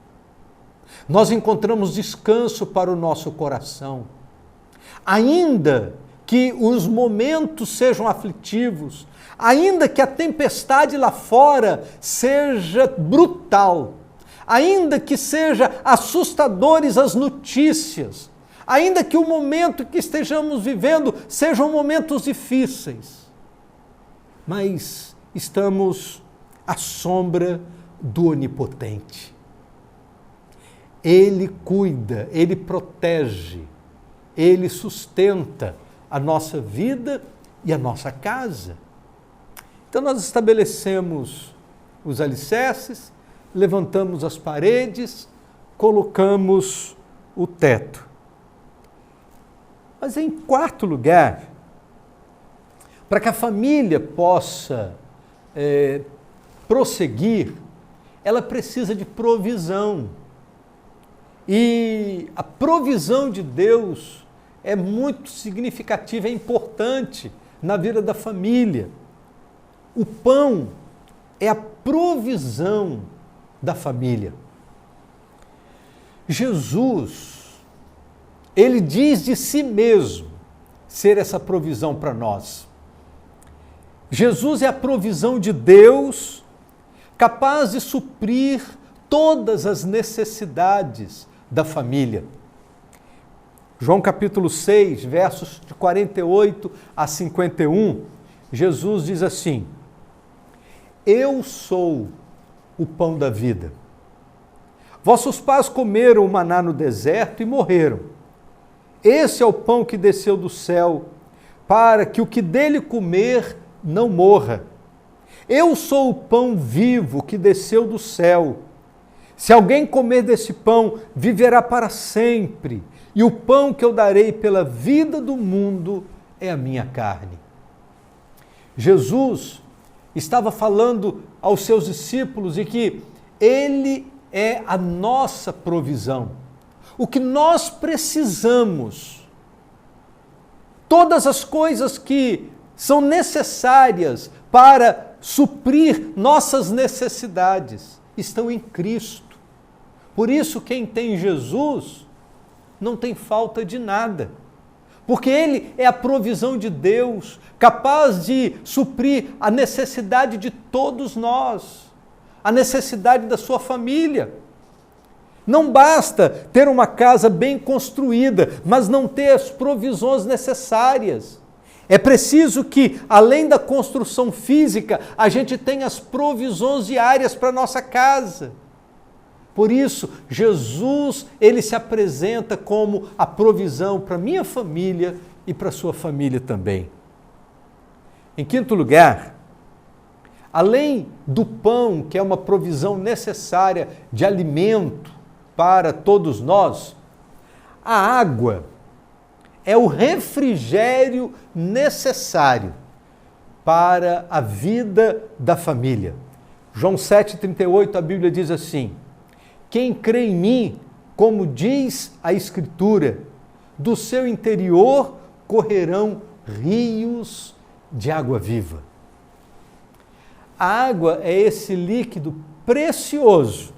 Nós encontramos descanso para o nosso coração. Ainda que os momentos sejam aflitivos, ainda que a tempestade lá fora seja brutal, ainda que seja assustadores as notícias, ainda que o momento que estejamos vivendo sejam momentos difíceis, mas estamos à sombra do Onipotente. Ele cuida, Ele protege, Ele sustenta a nossa vida e a nossa casa. Então nós estabelecemos os alicerces, levantamos as paredes, colocamos o teto. Mas em quarto lugar, para que a família possa prosseguir, ela precisa de provisão. E a provisão de Deus é muito significativa, é importante na vida da família. O pão é a provisão da família. Jesus, Ele diz de si mesmo ser essa provisão para nós. Jesus é a provisão de Deus, capaz de suprir todas as necessidades da família. João capítulo 6, versos de 48 a 51, Jesus diz assim: Eu sou o pão da vida. Vossos pais comeram o maná no deserto e morreram. Esse é o pão que desceu do céu, para que o que dele comer não morra. Eu sou o pão vivo que desceu do céu. Se alguém comer desse pão, viverá para sempre. E o pão que eu darei pela vida do mundo é a minha carne. Jesus estava falando aos seus discípulos de que Ele é a nossa provisão. O que nós precisamos, todas as coisas que são necessárias para suprir nossas necessidades, estão em Cristo. Por isso, quem tem Jesus não tem falta de nada, porque Ele é a provisão de Deus, capaz de suprir a necessidade de todos nós, a necessidade da sua família. Não basta ter uma casa bem construída, mas não ter as provisões necessárias. É preciso que, além da construção física, a gente tenha as provisões diárias para a nossa casa. Por isso, Jesus, ele se apresenta como a provisão para a minha família e para a sua família também. Em quinto lugar, além do pão, que é uma provisão necessária de alimento para todos nós, a água é o refrigério necessário para a vida da família. João 7,38, a Bíblia diz assim: quem crê em mim, como diz a Escritura, do seu interior correrão rios de água viva. A água é esse líquido precioso,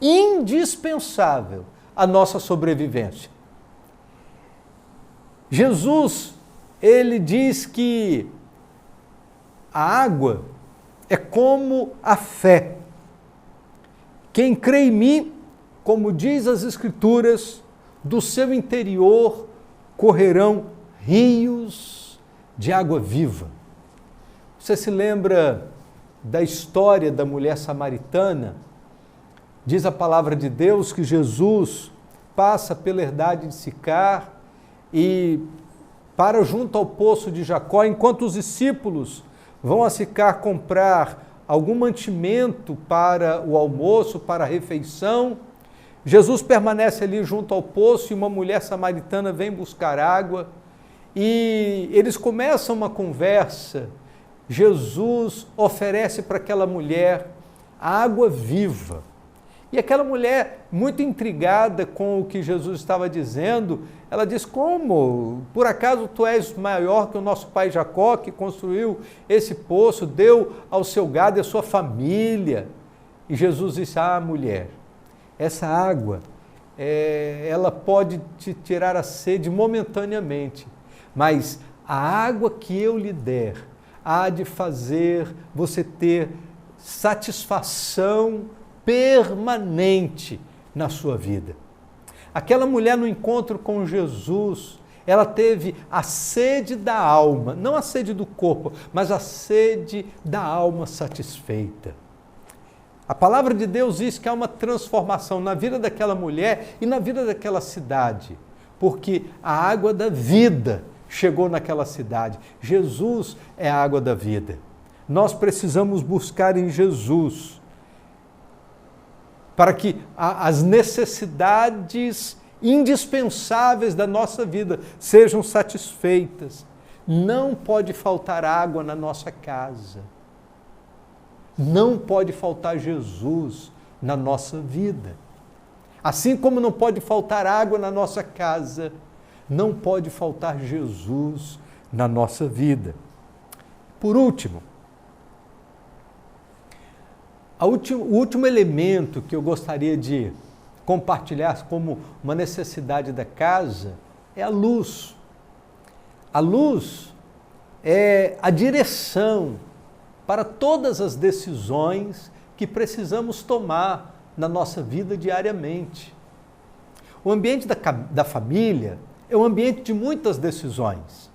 indispensável à nossa sobrevivência. Jesus, ele diz que a água é como a fé. Quem crê em mim, como diz as Escrituras, do seu interior correrão rios de água viva. Você se lembra da história da mulher samaritana? Diz a palavra de Deus que Jesus passa pela herdade de Sicar e para junto ao poço de Jacó, enquanto os discípulos vão a Sicar comprar algum mantimento para o almoço, para a refeição. Jesus permanece ali junto ao poço e uma mulher samaritana vem buscar água e eles começam uma conversa. Jesus oferece para aquela mulher água viva. E aquela mulher, muito intrigada com o que Jesus estava dizendo, ela diz: como? Por acaso tu és maior que o nosso pai Jacó, que construiu esse poço, deu ao seu gado e à sua família? E Jesus disse: ah, mulher, essa água, ela pode te tirar a sede momentaneamente, mas a água que eu lhe der há de fazer você ter satisfação permanente na sua vida. Aquela mulher no encontro com Jesus, ela teve a sede da alma, não a sede do corpo, mas a sede da alma satisfeita. A palavra de Deus diz que há uma transformação na vida daquela mulher e na vida daquela cidade, porque a água da vida chegou naquela cidade. Jesus é a água da vida. Nós precisamos buscar em Jesus para que as necessidades indispensáveis da nossa vida sejam satisfeitas. Não pode faltar água na nossa casa. Não pode faltar Jesus na nossa vida. Assim como não pode faltar água na nossa casa, não pode faltar Jesus na nossa vida. Por último, o último elemento que eu gostaria de compartilhar como uma necessidade da casa é a luz. A luz é a direção para todas as decisões que precisamos tomar na nossa vida diariamente. O ambiente da família é um ambiente de muitas decisões.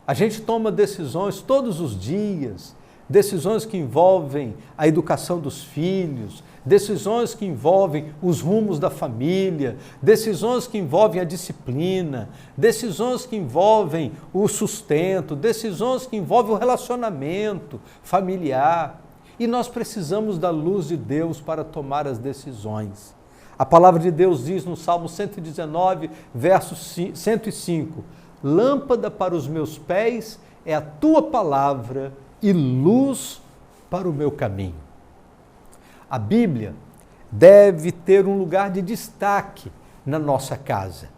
A gente toma decisões todos os dias, decisões que envolvem a educação dos filhos, decisões que envolvem os rumos da família, decisões que envolvem a disciplina, decisões que envolvem o sustento, decisões que envolvem o relacionamento familiar. E nós precisamos da luz de Deus para tomar as decisões. A palavra de Deus diz no Salmo 119, verso 105, lâmpada para os meus pés é a tua palavra e luz para o meu caminho. A Bíblia deve ter um lugar de destaque na nossa casa.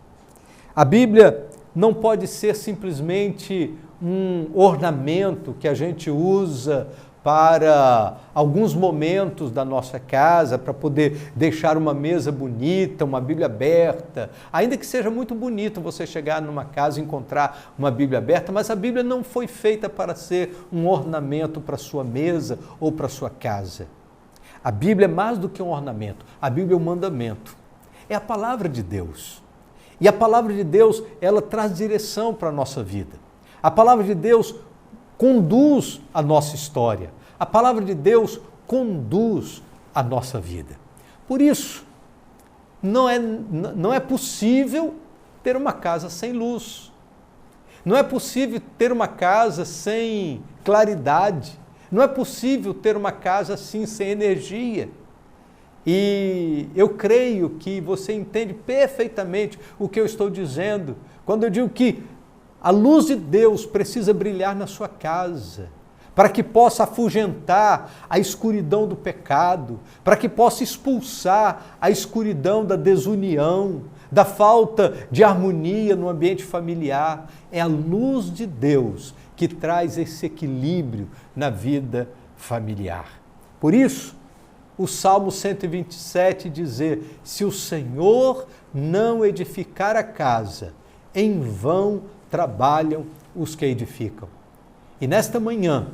A Bíblia não pode ser simplesmente um ornamento que a gente usa para alguns momentos da nossa casa, para poder deixar uma mesa bonita, uma Bíblia aberta. Ainda que seja muito bonito você chegar numa casa e encontrar uma Bíblia aberta, mas a Bíblia não foi feita para ser um ornamento para sua mesa ou para sua casa. A Bíblia é mais do que um ornamento, a Bíblia é um mandamento. É a palavra de Deus. E a palavra de Deus, ela traz direção para a nossa vida. A palavra de Deus conduz a nossa história. A palavra de Deus conduz a nossa vida. Por isso, não é possível ter uma casa sem luz. Não é possível ter uma casa sem claridade. Não é possível ter uma casa assim sem energia. E eu creio que você entende perfeitamente o que eu estou dizendo quando eu digo que a luz de Deus precisa brilhar na sua casa, para que possa afugentar a escuridão do pecado, para que possa expulsar a escuridão da desunião, da falta de harmonia no ambiente familiar. É a luz de Deus que traz esse equilíbrio na vida familiar. Por isso, o Salmo 127 dizer: se o Senhor não edificar a casa, em vão trabalham os que edificam. E nesta manhã,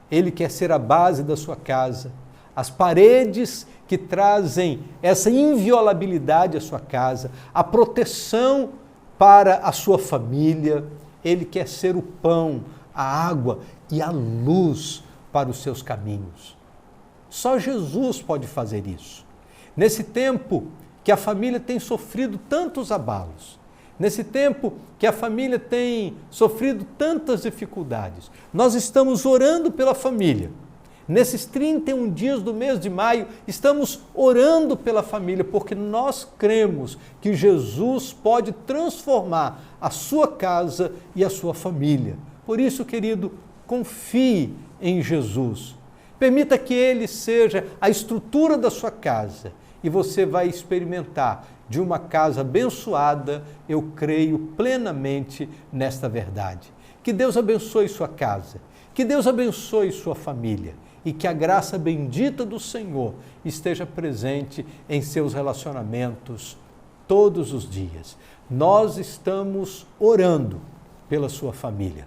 Ele quer ser a base da sua casa, as paredes que trazem essa inviolabilidade à sua casa, a proteção para a sua família. Ele quer ser o pão, a água e a luz para os seus caminhos. Só Jesus pode fazer isso. Nesse tempo que a família tem sofrido tantos abalos, nesse tempo que a família tem sofrido tantas dificuldades, nós estamos orando pela família. Nesses 31 dias do mês de maio, estamos orando pela família, porque nós cremos que Jesus pode transformar a sua casa e a sua família. Por isso, querido, confie em Jesus. Permita que Ele seja a estrutura da sua casa e você vai experimentar de uma casa abençoada. Eu creio plenamente nesta verdade. Que Deus abençoe sua casa, que Deus abençoe sua família e que a graça bendita do Senhor esteja presente em seus relacionamentos todos os dias. Nós estamos orando pela sua família.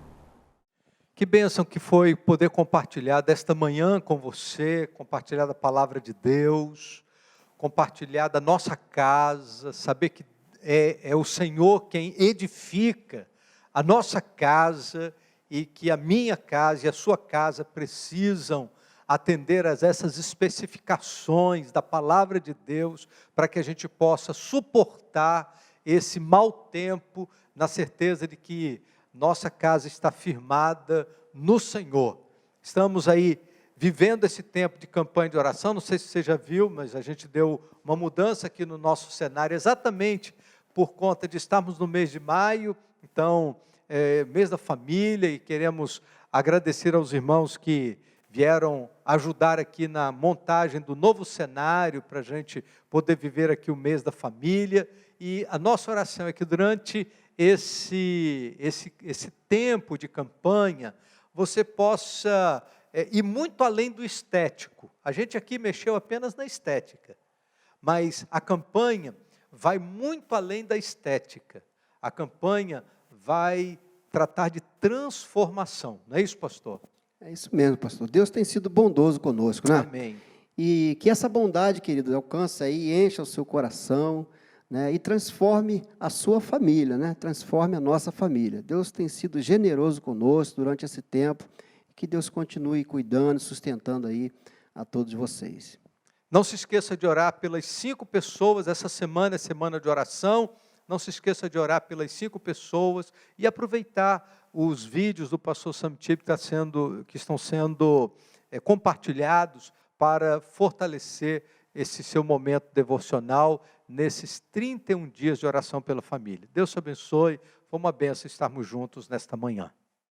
Que bênção que foi poder compartilhar desta manhã com você, compartilhar da palavra de Deus, compartilhar da nossa casa, saber que é o Senhor quem edifica a nossa casa e que a minha casa e a sua casa precisam atender a essas especificações da palavra de Deus para que a gente possa suportar esse mau tempo na certeza de que nossa casa está firmada no Senhor. Estamos aí vivendo esse tempo de campanha de oração, não sei se você já viu, mas a gente deu uma mudança aqui no nosso cenário, exatamente por conta de estarmos no mês de maio, então, mês da família, e queremos agradecer aos irmãos que vieram ajudar aqui na montagem do novo cenário, para a gente poder viver aqui o mês da família, e a nossa oração é que durante esse tempo de campanha, você possa ir muito além do estético. A gente aqui mexeu apenas na estética, mas a campanha vai muito além da estética. A campanha vai tratar de transformação, não é isso, pastor? É isso mesmo, pastor. Deus tem sido bondoso conosco, né? Amém. E que essa bondade, querido, alcance aí, encha o seu coração, né, e transforme a sua família, né? Transforme a nossa família. Deus tem sido generoso conosco durante esse tempo, que Deus continue cuidando, sustentando aí a todos vocês. Não se esqueça de orar pelas 5 pessoas, essa semana é semana de oração, não se esqueça de orar pelas 5 pessoas e aproveitar os vídeos do pastor Sam Chip que estão sendo compartilhados para fortalecer esse seu momento devocional nesses 31 dias de oração pela família. Deus te abençoe, foi uma bênção estarmos juntos nesta manhã.